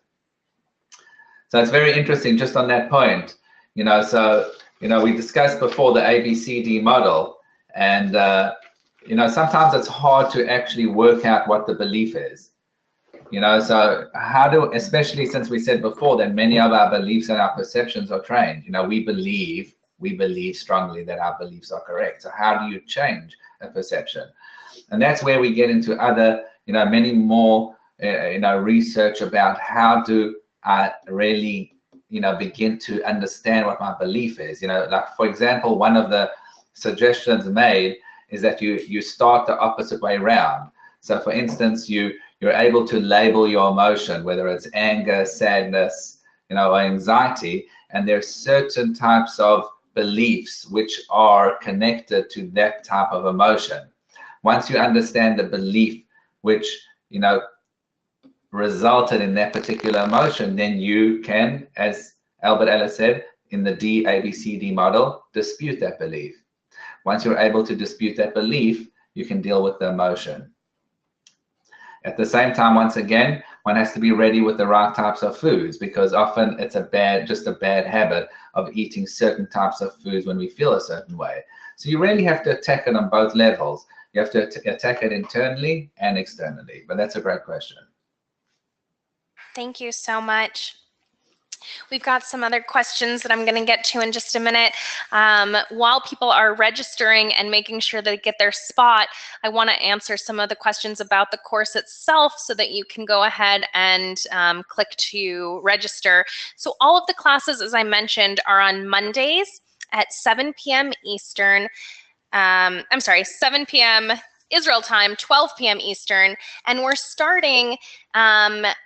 So it's very interesting just on that point, we discussed before the ABCD model, and sometimes it's hard to actually work out what the belief is. So especially since we said before that many of our beliefs and our perceptions are trained. We believe strongly that our beliefs are correct. So how do you change a perception? And that's where we get into other, many more, research about how do I really begin to understand what my belief is. Like, for example, one of the suggestions made is that you start the opposite way around. So for instance, you're able to label your emotion, whether it's anger, sadness, or anxiety, and there's certain types of beliefs which are connected to that type of emotion. Once you understand the belief which resulted in that particular emotion, then you can, as Albert Ellis said, in the DABCD model, dispute that belief. Once you're able to dispute that belief, you can deal with the emotion. At the same time, once again, one has to be ready with the right types of foods, because often it's just a bad habit of eating certain types of foods when we feel a certain way. So you really have to attack it on both levels. You have to attack it internally and externally. But that's a great question. Thank you so much. We've got some other questions that I'm going to get to in just a minute. While people are registering and making sure they get their spot, I want to answer some of the questions about the course itself so that you can go ahead and click to register. So all of the classes, as I mentioned, are on Mondays at 7 p.m. Eastern. I'm sorry, 7 p.m. Israel time, 12 p.m. Eastern, and we're starting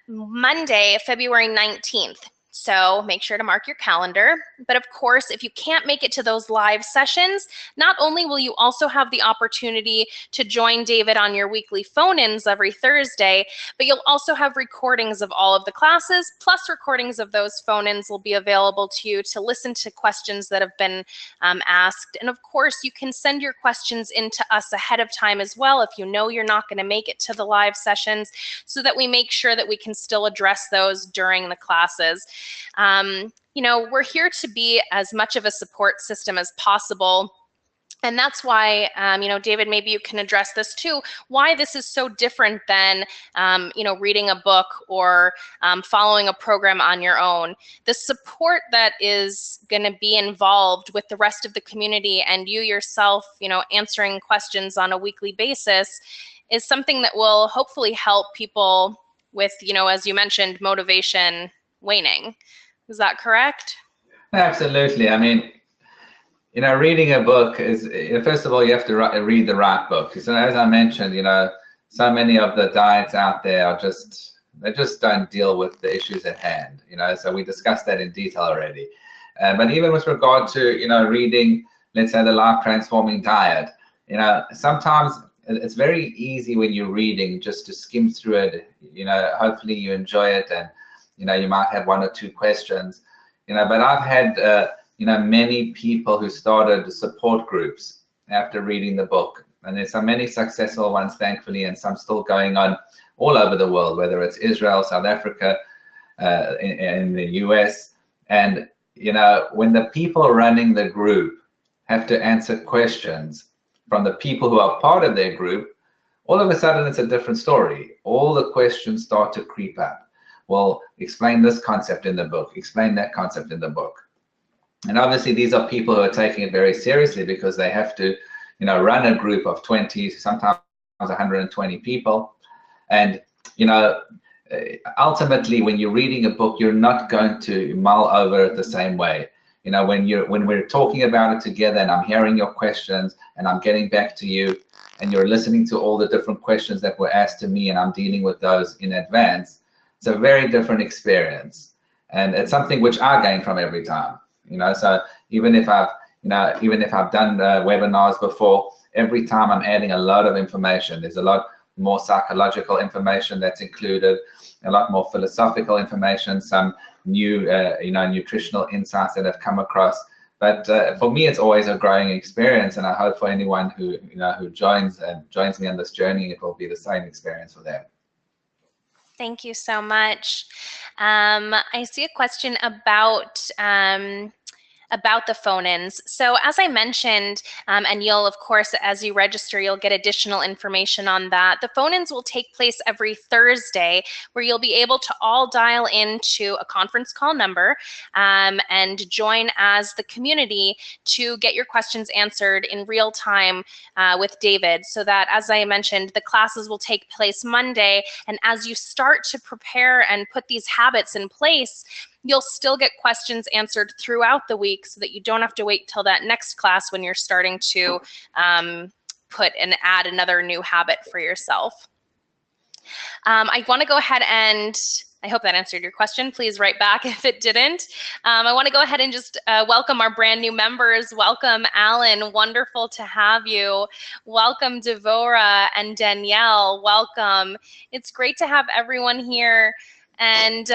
Monday, February 19th. So make sure to mark your calendar. But of course, if you can't make it to those live sessions, not only will you also have the opportunity to join David on your weekly phone-ins every Thursday, but you'll also have recordings of all of the classes, plus recordings of those phone-ins will be available to you to listen to questions that have been asked. And of course, you can send your questions in to us ahead of time as well if you know you're not going to make it to the live sessions, so that we make sure that we can still address those during the classes. You know, we're here to be as much of a support system as possible. And that's why, you know, David, maybe you can address this too, why this is so different than, you know, reading a book or following a program on your own. The support that is going to be involved with the rest of the community and you yourself, you know, answering questions on a weekly basis is something that will hopefully help people with, you know, as you mentioned, motivation waning. Is that correct? Absolutely. I mean, you know, reading a book is, first of all, you have to read the right book. So as I mentioned, you know, so many of the diets out there are they just don't deal with the issues at hand, you know, so we discussed that in detail already. But even with regard to, you know, reading, let's say, the Life Transforming Diet, you know, sometimes it's very easy when you're reading just to skim through it. You know, hopefully you enjoy it, and you know, you might have one or two questions, you know, but I've had, you know, many people who started support groups after reading the book. And there's so many successful ones, thankfully, and some still going on all over the world, whether it's Israel, South Africa, in the US. And, you know, when the people running the group have to answer questions from the people who are part of their group, all of a sudden it's a different story. All the questions start to creep up. Well, explain this concept in the book, explain that concept in the book. And obviously these are people who are taking it very seriously, because they have to, you know, run a group of 20, sometimes 120 people. And, you know, ultimately when you're reading a book, you're not going to mull over it the same way. You know, when we're talking about it together and I'm hearing your questions and I'm getting back to you and you're listening to all the different questions that were asked to me and I'm dealing with those in advance, it's a very different experience, and it's something which I gain from every time. You know, so even if I've done webinars before, every time I'm adding a lot of information. There's a lot more psychological information that's included, a lot more philosophical information, some new, you know, nutritional insights that have come across. But for me, it's always a growing experience, and I hope for anyone who, you know, who joins me on this journey, it will be the same experience for them. Thank you so much. I see a question about the phone-ins. So as I mentioned, and you'll, of course, as you register, you'll get additional information on that. The phone-ins will take place every Thursday, where you'll be able to all dial into a conference call number and join as the community to get your questions answered in real time with David. So that, as I mentioned, the classes will take place Monday, and as you start to prepare and put these habits in place, you'll still get questions answered throughout the week, so that you don't have to wait till that next class when you're starting to put and add another new habit for yourself. I want to go ahead and, I hope that answered your question. Please write back if it didn't. I want to go ahead and just welcome our brand new members. Welcome, Alan. Wonderful to have you. Welcome, Devora and Danielle. Welcome. It's great to have everyone here. And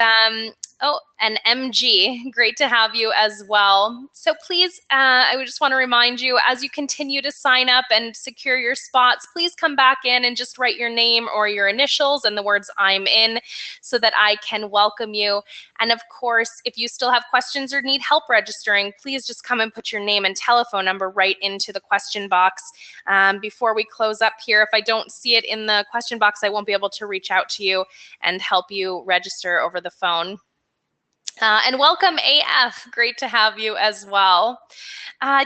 Oh, and MG, great to have you as well. So please, I would just want to remind you, as you continue to sign up and secure your spots, please come back in and just write your name or your initials and the words "I'm in" so that I can welcome you. And of course, if you still have questions or need help registering, please just come and put your name and telephone number right into the question box. Before we close up here, if I don't see it in the question box, I won't be able to reach out to you and help you register over the phone. And welcome AF, great to have you as well.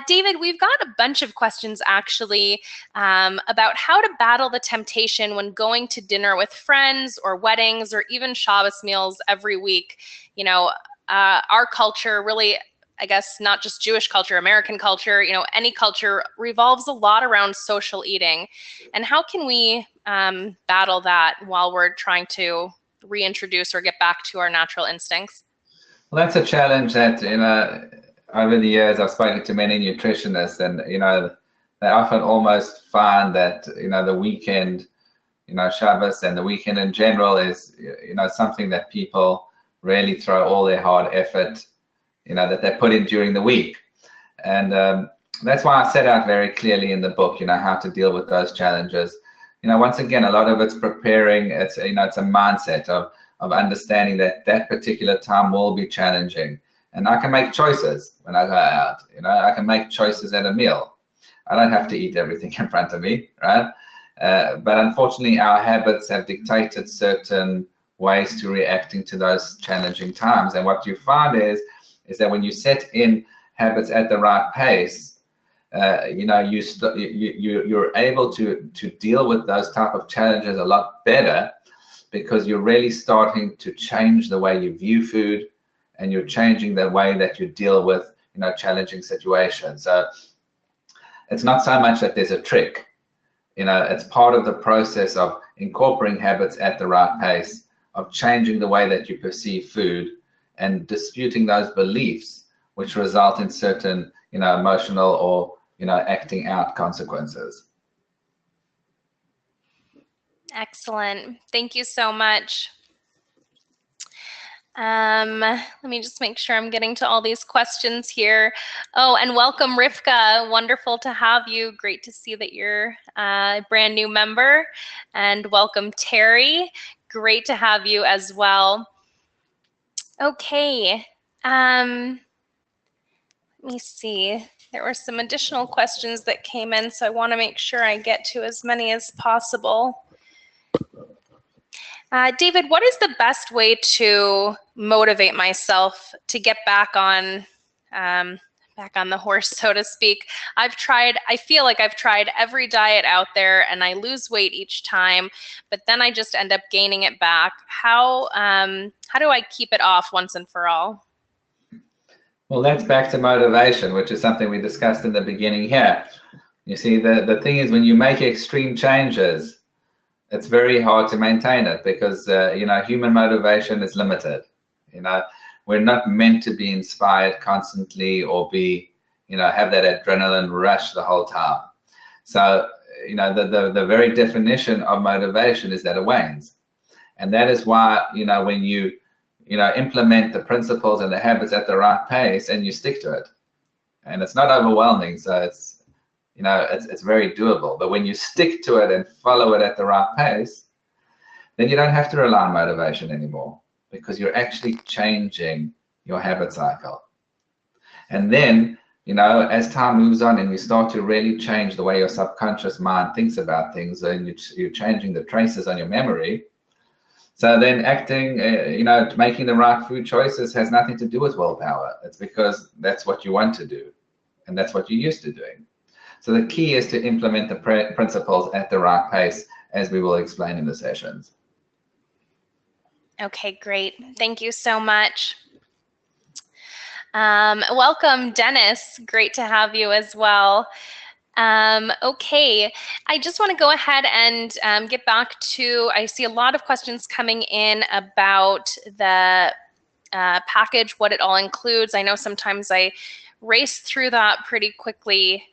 David, we've got a bunch of questions actually about how to battle the temptation when going to dinner with friends or weddings or even Shabbos meals every week. You know, our culture really, I guess not just Jewish culture, American culture, you know, any culture revolves a lot around social eating. And how can we battle that while we're trying to reintroduce or get back to our natural instincts? Well, that's a challenge that, over the years, I've spoken to many nutritionists, and, they often almost find that, the weekend, Shabbos and the weekend in general is, something that people really throw all their hard effort, that they put in during the week. And that's why I set out very clearly in the book, how to deal with those challenges. Once again, a lot of it's preparing, it's a mindset of understanding that that particular time will be challenging. And I can make choices when I go out. I can make choices at a meal. I don't have to eat everything in front of me, right? But unfortunately, our habits have dictated certain ways to reacting to those challenging times. And what you find is that when you set in habits at the right pace, you're able to deal with those type of challenges a lot better, because you're really starting to change the way you view food, and you're changing the way that you deal with, challenging situations. So it's not so much that there's a trick, it's part of the process of incorporating habits at the right pace, of changing the way that you perceive food, and disputing those beliefs which result in certain, emotional or, acting out consequences. Excellent. Thank you so much. Let me just make sure I'm getting to all these questions here. Oh, and welcome, Rivka. Wonderful to have you. Great to see that you're a brand new member. And welcome, Terry. Great to have you as well. Okay. Let me see. There were some additional questions that came in, so I want to make sure I get to as many as possible. David, what is the best way to motivate myself to get back on the horse, so to speak? I feel like I've tried every diet out there and I lose weight each time, but then I just end up gaining it back. How do I keep it off once and for all? Well, that's back to motivation, which is something we discussed in the beginning here. You see, the thing is, when you make extreme changes, it's very hard to maintain it, because human motivation is limited. We're not meant to be inspired constantly or be have that adrenaline rush the whole time. So the very definition of motivation is that it wanes. And that is why when you implement the principles and the habits at the right pace, and you stick to it, and it's not overwhelming, so it's it's very doable. But when you stick to it and follow it at the right pace, then you don't have to rely on motivation anymore, because you're actually changing your habit cycle. And then, as time moves on and you start to really change the way your subconscious mind thinks about things, and you're changing the traces on your memory. So then acting, making the right food choices has nothing to do with willpower. It's because that's what you want to do, and that's what you're used to doing. So the key is to implement the principles at the right pace, as we will explain in the sessions. Okay, great. Thank you so much. Welcome, Dennis. Great to have you as well. Okay, I just want to go ahead and get back to, I see a lot of questions coming in about the package, what it all includes. I know sometimes I race through that pretty quickly.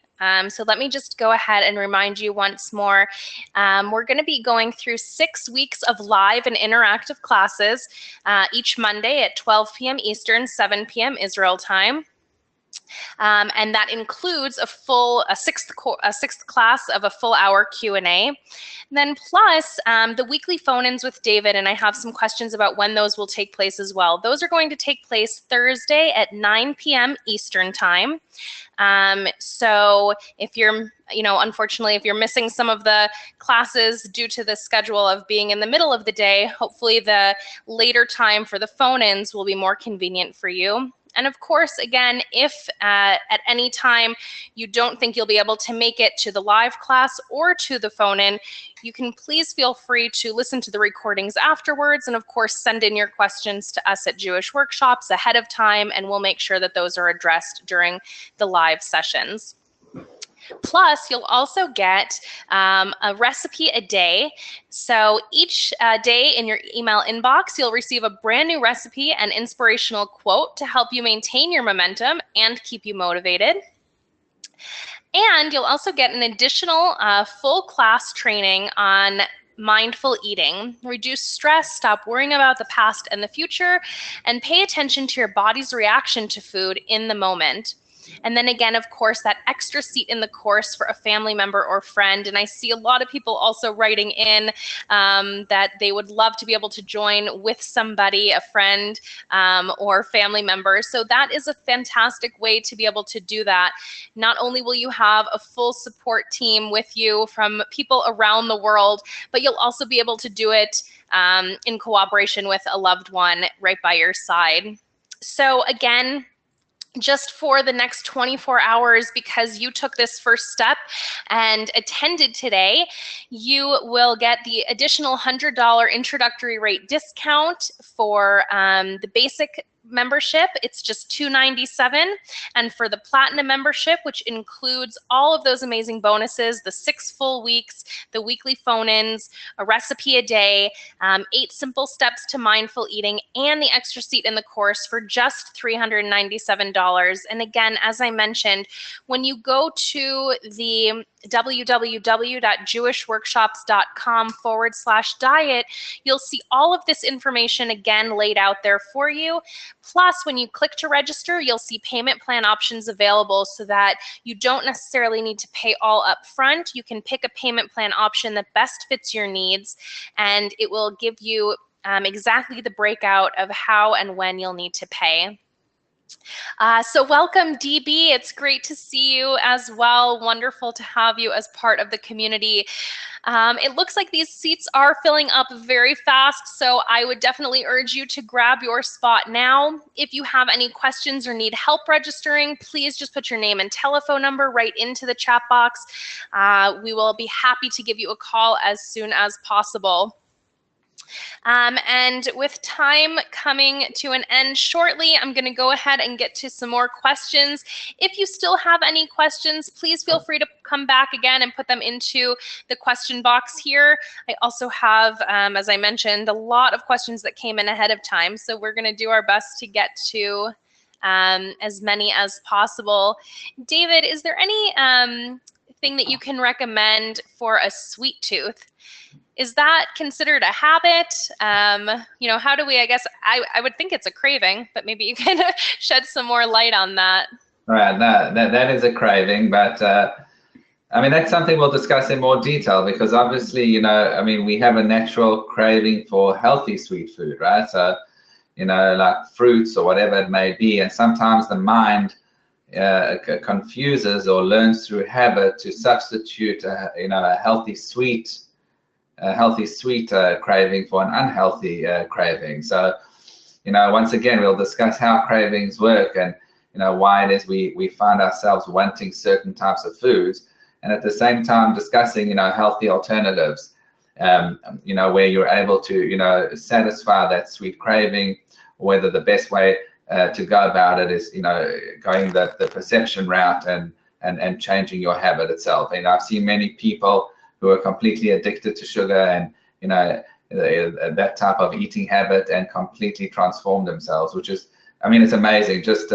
So let me just go ahead and remind you once more. We're going to be going through 6 weeks of live and interactive classes each Monday at 12 p.m. Eastern, 7 p.m. Israel time. And that includes a sixth class of a full hour Q&A. Then plus the weekly phone-ins with David, and I have some questions about when those will take place as well. Those are going to take place Thursday at 9 p.m. Eastern time. So if you're, unfortunately, if you're missing some of the classes due to the schedule of being in the middle of the day, hopefully the later time for the phone-ins will be more convenient for you. And of course, again, if at any time you don't think you'll be able to make it to the live class or to the phone-in, you can please feel free to listen to the recordings afterwards, and of course, send in your questions to us at Jewish Workshops ahead of time, and we'll make sure that those are addressed during the live sessions. Plus, you'll also get a recipe a day. So each day in your email inbox, you'll receive a brand new recipe and inspirational quote to help you maintain your momentum and keep you motivated. And you'll also get an additional full class training on mindful eating. Reduce stress, stop worrying about the past and the future, and pay attention to your body's reaction to food in the moment. And then again, of course, that extra seat in the course for a family member or friend. And I see a lot of people also writing in that they would love to be able to join with somebody, a friend or family member. So that is a fantastic way to be able to do that. Not only will you have a full support team with you from people around the world, but you'll also be able to do it in cooperation with a loved one right by your side. So again, just for the next 24 hours, because you took this first step and attended today, you will get the additional $100 introductory rate discount for the basic membership. It's just $297. And for the platinum membership, which includes all of those amazing bonuses, the 6 full weeks, the weekly phone-ins, a recipe a day, 8 simple steps to mindful eating, and the extra seat in the course for just $397. And again, as I mentioned, when you go to the www.jewishworkshops.com/diet, you'll see all of this information again laid out there for you. Plus, when you click to register, you'll see payment plan options available so that you don't necessarily need to pay all up front. You can pick a payment plan option that best fits your needs, and it will give you exactly the breakout of how and when you'll need to pay. So welcome, DB. It's great to see you as well. Wonderful to have you as part of the community. It looks like these seats are filling up very fast, so I would definitely urge you to grab your spot now. If you have any questions or need help registering, please just put your name and telephone number right into the chat box. We will be happy to give you a call as soon as possible. And with time coming to an end shortly, I'm going to go ahead and get to some more questions. If you still have any questions, please feel free to come back again and put them into the question box here. I also have, as I mentioned, a lot of questions that came in ahead of time, so we're going to do our best to get to as many as possible. David, is there any thing that you can recommend for a sweet tooth? Is that considered a habit? How do we, I guess, I would think it's a craving, but maybe you can shed some more light on that. Right, that is a craving, but I mean, that's something we'll discuss in more detail, because obviously, we have a natural craving for healthy sweet food, right? So, like fruits or whatever it may be, and sometimes the mind confuses or learns through habit to substitute, a healthy sweet craving for an unhealthy craving. So, once again, we'll discuss how cravings work and, why it is we find ourselves wanting certain types of foods, and at the same time discussing, healthy alternatives, where you're able to, satisfy that sweet craving, whether the best way to go about it is, going the perception route and changing your habit itself. I've seen many people who are completely addicted to sugar and that type of eating habit, and completely transform themselves, which is, it's amazing. Just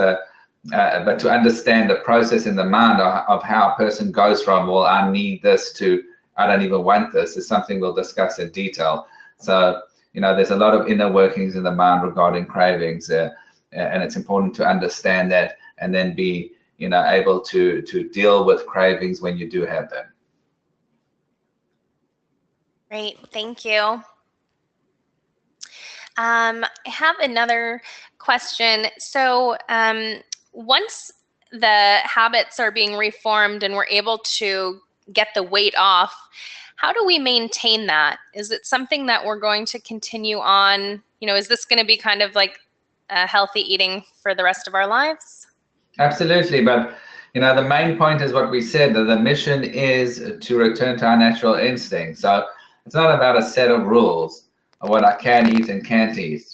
but to understand the process in the mind of how a person goes from, well, I need this, to I don't even want this, is something we'll discuss in detail. So, there's a lot of inner workings in the mind regarding cravings, and it's important to understand that, and then be, able to deal with cravings when you do have them. Great, thank you. I have another question. So once the habits are being reformed and we're able to get the weight off, how do we maintain that? Is it something that we're going to continue on? Is this going to be kind of like healthy eating for the rest of our lives? Absolutely, but the main point is what we said, that the mission is to return to our natural instinct. So it's not about a set of rules of what I can eat and can't eat.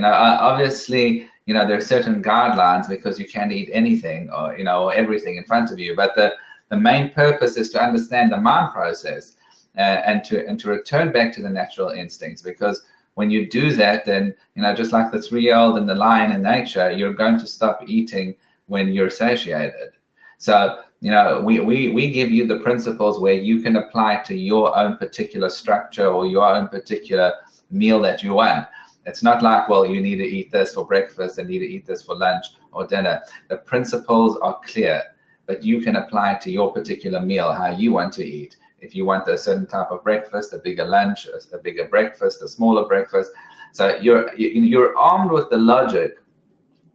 Obviously, there are certain guidelines, because you can't eat anything or everything in front of you. But the main purpose is to understand the mind process, and to return back to the natural instincts. Because when you do that, then just like the 3-year-old and the lion in nature, you're going to stop eating when you're satiated. So we give you the principles where you can apply to your own particular structure or your own particular meal that you want. It's not like, well, you need to eat this for breakfast and need to eat this for lunch or dinner. The principles are clear, but you can apply to your particular meal how you want to eat. If you want a certain type of breakfast, a bigger lunch, a bigger breakfast, a smaller breakfast. So you're armed with the logic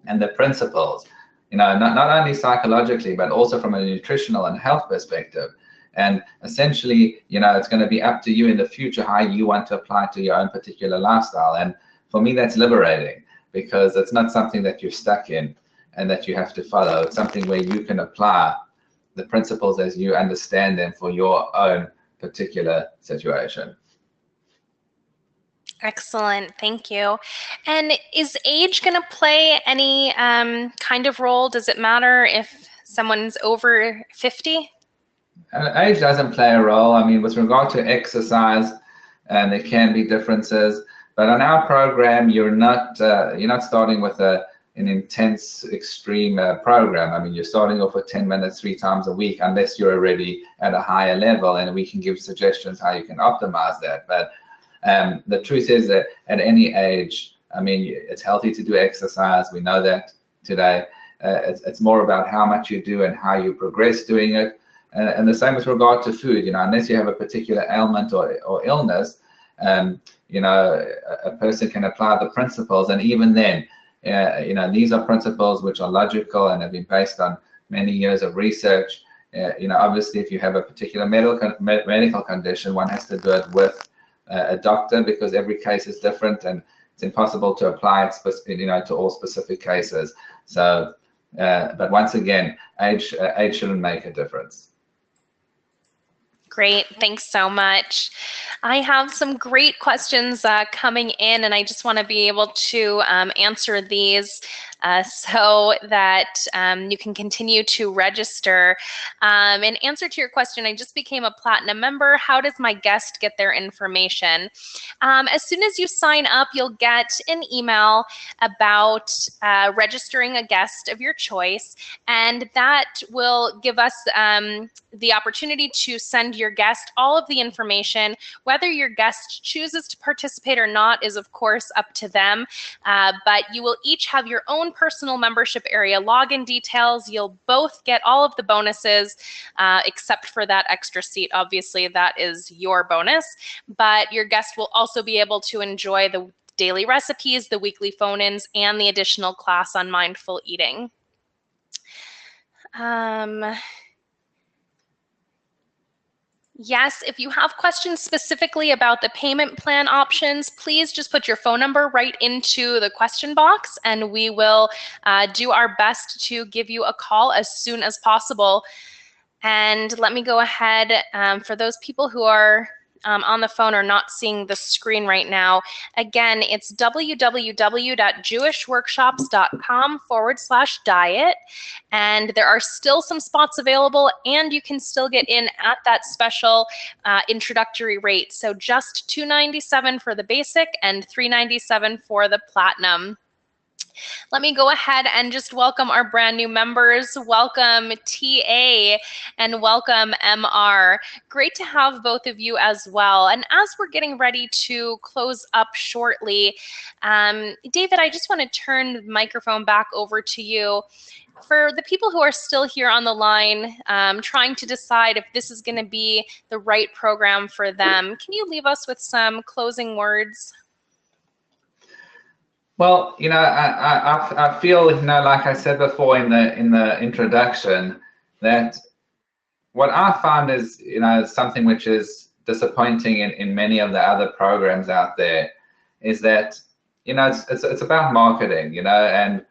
and the principles, not only psychologically, but also from a nutritional and health perspective. And essentially, it's going to be up to you in the future how you want to apply to your own particular lifestyle. And for me, that's liberating, because it's not something that you're stuck in and that you have to follow. It's something where you can apply the principles as you understand them for your own particular situation. Excellent, thank you. And is age going to play any kind of role? Does it matter if someone's over 50? Age doesn't play a role. I mean, with regard to exercise, and there can be differences, but on our program, you're not starting with an intense, extreme program. I mean, you're starting off with 10 minutes 3 times a week, unless you're already at a higher level, and we can give suggestions how you can optimize that. But the truth is that at any age, I mean, it's healthy to do exercise. We know that today. It's more about how much you do and how you progress doing it. And the same with regard to food, unless you have a particular ailment or illness, a person can apply the principles. And even then, these are principles which are logical and have been based on many years of research. Obviously, if you have a particular medical condition, one has to do it with a doctor, because every case is different and it's impossible to apply it to all specific cases. So, but once again, age shouldn't make a difference. Great, thanks so much. I have some great questions coming in, and I just want to be able to answer these so that you can continue to register. In answer to your question, I just became a Platinum member. How does my guest get their information? As soon as you sign up, you'll get an email about registering a guest of your choice, and that will give us the opportunity to send your guest all of the information. Whether your guest chooses to participate or not is, of course, up to them, but you will each have your own personal membership area login details. You'll both get all of the bonuses except for that extra seat. Obviously, that is your bonus, but your guest will also be able to enjoy the daily recipes, the weekly phone-ins, and the additional class on mindful eating. Yes, if you have questions specifically about the payment plan options, please just put your phone number right into the question box, and we will do our best to give you a call as soon as possible. And let me go ahead, for those people who are on the phone or not seeing the screen right now, again, it's www.jewishworkshops.com/diet. And there are still some spots available, and you can still get in at that special introductory rate. So just $297 for the basic and $397 for the platinum. Let me go ahead and just welcome our brand new members. Welcome TA and welcome MR. Great to have both of you as well. And as we're getting ready to close up shortly, David, I just want to turn the microphone back over to you. For the people who are still here on the line, trying to decide if this is going to be the right program for them, can you leave us with some closing words? Well, I feel, like I said before in the introduction, that what I found is, something which is disappointing in many of the other programs out there, is that, it's about marketing, and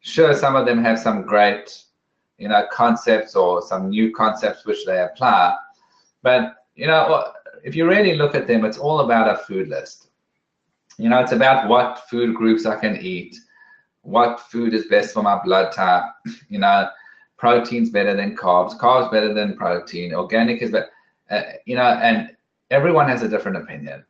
sure, some of them have some great, concepts or some new concepts which they apply, but, if you really look at them, it's all about a food list. It's about what food groups I can eat, what food is best for my blood type, protein's better than carbs, carbs better than protein, organic is better, and everyone has a different opinion,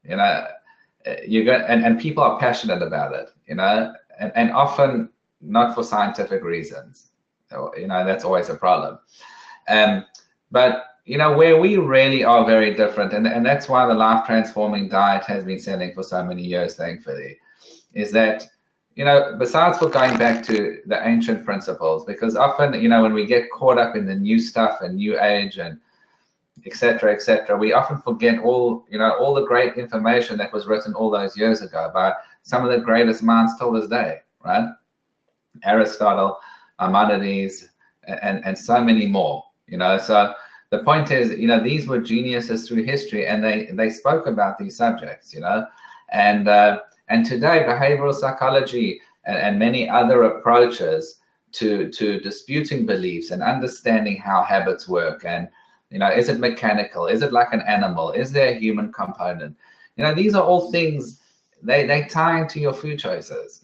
and people are passionate about it, and often not for scientific reasons. That's always a problem. But where we really are very different, and that's why the life transforming diet has been selling for so many years, thankfully, is that, besides for going back to the ancient principles, because often, when we get caught up in the new stuff and new age and et cetera, we often forget all the great information that was written all those years ago by some of the greatest minds till this day, right? Aristotle, Maimonides, and so many more, so the point is, these were geniuses through history, and they spoke about these subjects, and today behavioral psychology and many other approaches to disputing beliefs and understanding how habits work, and is it mechanical, is it like an animal, is there a human component, these are all things they tie into your food choices,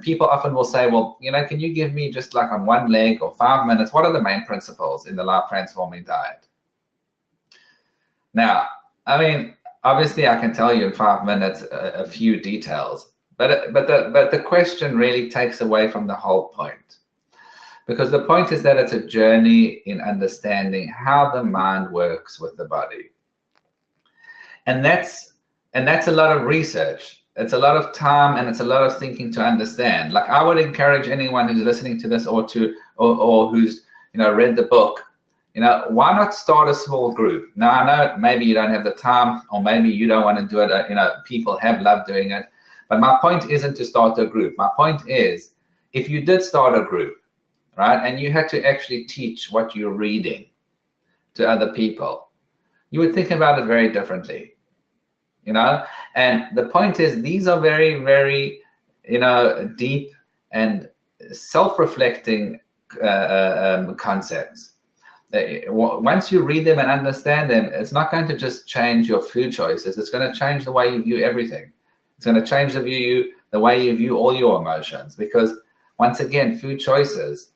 people often will say, well, can you give me just like on one leg or 5 minutes, what are the main principles in the life transforming diet? Now, I mean, obviously I can tell you in 5 minutes a few details, but the question really takes away from the whole point, because the point is that it's a journey in understanding how the mind works with the body, and that's a lot of research. It's a lot of time, and it's a lot of thinking to understand. Like, I would encourage anyone who's listening to this or who's read the book, why not start a small group? Now, I know maybe you don't have the time, or maybe you don't want to do it. People have loved doing it, but my point isn't to start a group. My point is, if you did start a group, right, and you had to actually teach what you're reading to other people, you would think about it very differently. And the point is, these are very, very, deep and self-reflecting concepts. Once you read them and understand them, it's not going to just change your food choices. It's going to change the way you view everything. It's going to change the way you view all your emotions, because once again, food choices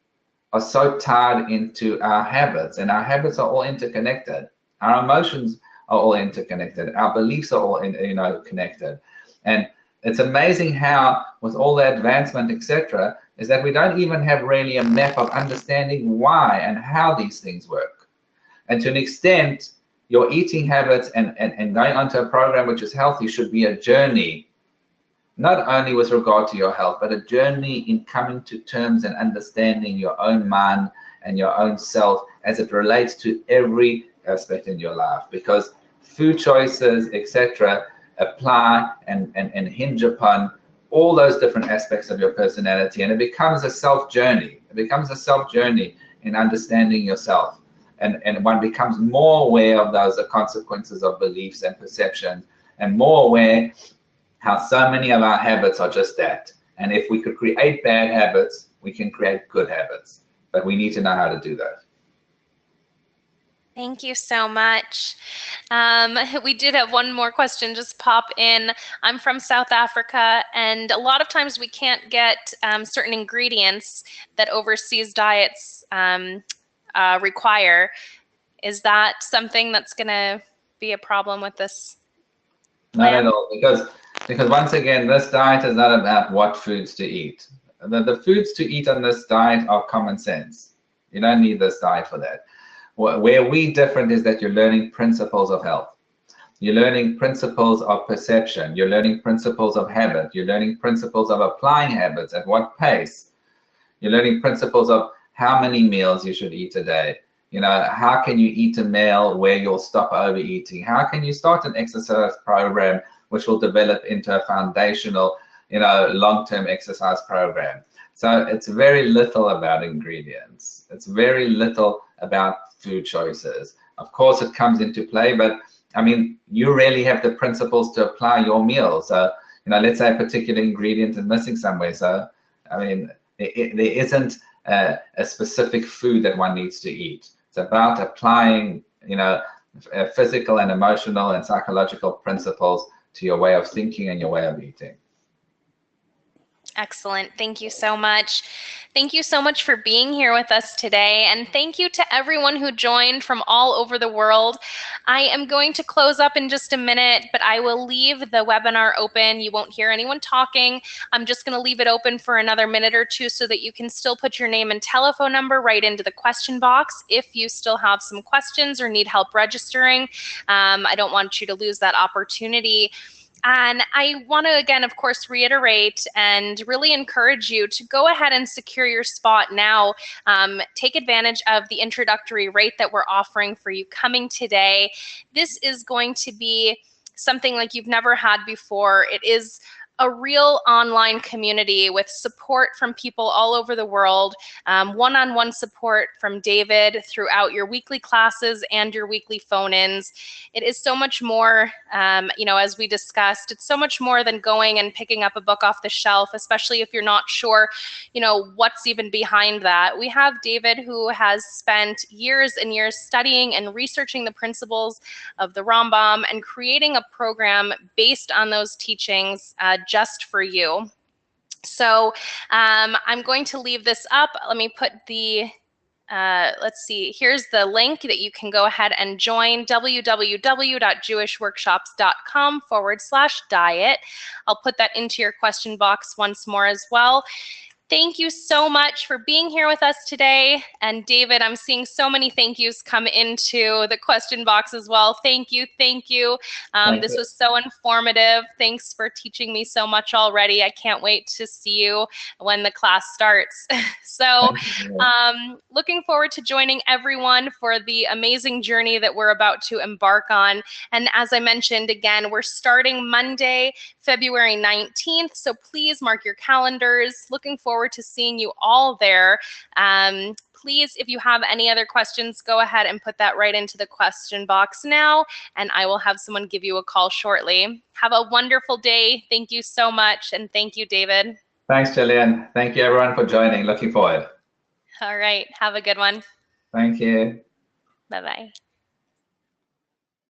are so tied into our habits, and our habits are all interconnected. Our emotions are all interconnected. Our beliefs are all connected. And it's amazing how, with all the advancement, etc., is that we don't even have really a map of understanding why and how these things work. And to an extent, your eating habits and going onto a program which is healthy should be a journey, not only with regard to your health, but a journey in coming to terms and understanding your own mind and your own self as it relates to every aspect in your life, because food choices, etc., apply and hinge upon all those different aspects of your personality, and it becomes a self journey. It becomes a self journey in understanding yourself, and one becomes more aware of those consequences of beliefs and perceptions, and more aware how so many of our habits are just that. And if we could create bad habits, we can create good habits, but we need to know how to do that. Thank you so much. We did have one more question just pop in. I'm from South Africa, and a lot of times we can't get certain ingredients that overseas diets require. Is that something that's going to be a problem with this plan? Not at all, because Because once again, this diet is not about what foods to eat. The foods to eat on this diet are common sense. You don't need this diet for that. Where we different is that you're learning principles of health. You're learning principles of perception. You're learning principles of habit. You're learning principles of applying habits, at what pace. You're learning principles of how many meals you should eat a day. You know, how can you eat a meal where you'll stop overeating? How can you start an exercise program which will develop into a foundational, you know, long-term exercise program? So it's very little about ingredients. It's very little about food choices. Of course, it comes into play, but I mean, you really have the principles to apply your meals. So, you know, let's say a particular ingredient is missing somewhere. So, I mean, there isn't a specific food that one needs to eat. It's about applying, you know, physical and emotional and psychological principles to your way of thinking and your way of eating. Excellent. Thank you so much. Thank you so much for being here with us today. And thank you to everyone who joined from all over the world. I am going to close up in just a minute, but I will leave the webinar open. You won't hear anyone talking. I'm just going to leave it open for another minute or two so that you can still put your name and telephone number right into the question box if you still have some questions or need help registering. I don't want you to lose that opportunity. And I want to, again, of course, reiterate and really encourage you to go ahead and secure your spot now. Take advantage of the introductory rate that we're offering for you coming today. This is going to be something like you've never had before. It is a real online community with support from people all over the world, one-on-one support from David throughout your weekly classes and your weekly phone-ins. It is so much more, you know, as we discussed, it's so much more than going and picking up a book off the shelf, especially if you're not sure, you know, what's even behind that. We have David, who has spent years and years studying and researching the principles of the Rambam and creating a program based on those teachings just for you. So I'm going to leave this up. Let me put the, let's see, here's the link that you can go ahead and join, www.jewishworkshops.com/diet. I'll put that into your question box once more as well. Thank you so much for being here with us today. And David, I'm seeing so many thank yous come into the question box as well. Thank you, thank you. This was so informative. Thanks for teaching me so much already. I can't wait to see you when the class starts. So looking forward to joining everyone for the amazing journey that we're about to embark on. And as I mentioned, again, we're starting Monday, February 19th. So please mark your calendars. Looking forward to seeing you all there. Please, if you have any other questions, go ahead and put that right into the question box now, and I will have someone give you a call shortly. Have a wonderful day. Thank you so much, and thank you, David. Thanks, Jillian. Thank you, everyone, for joining. Looking forward. All right. Have a good one. Thank you. Bye-bye.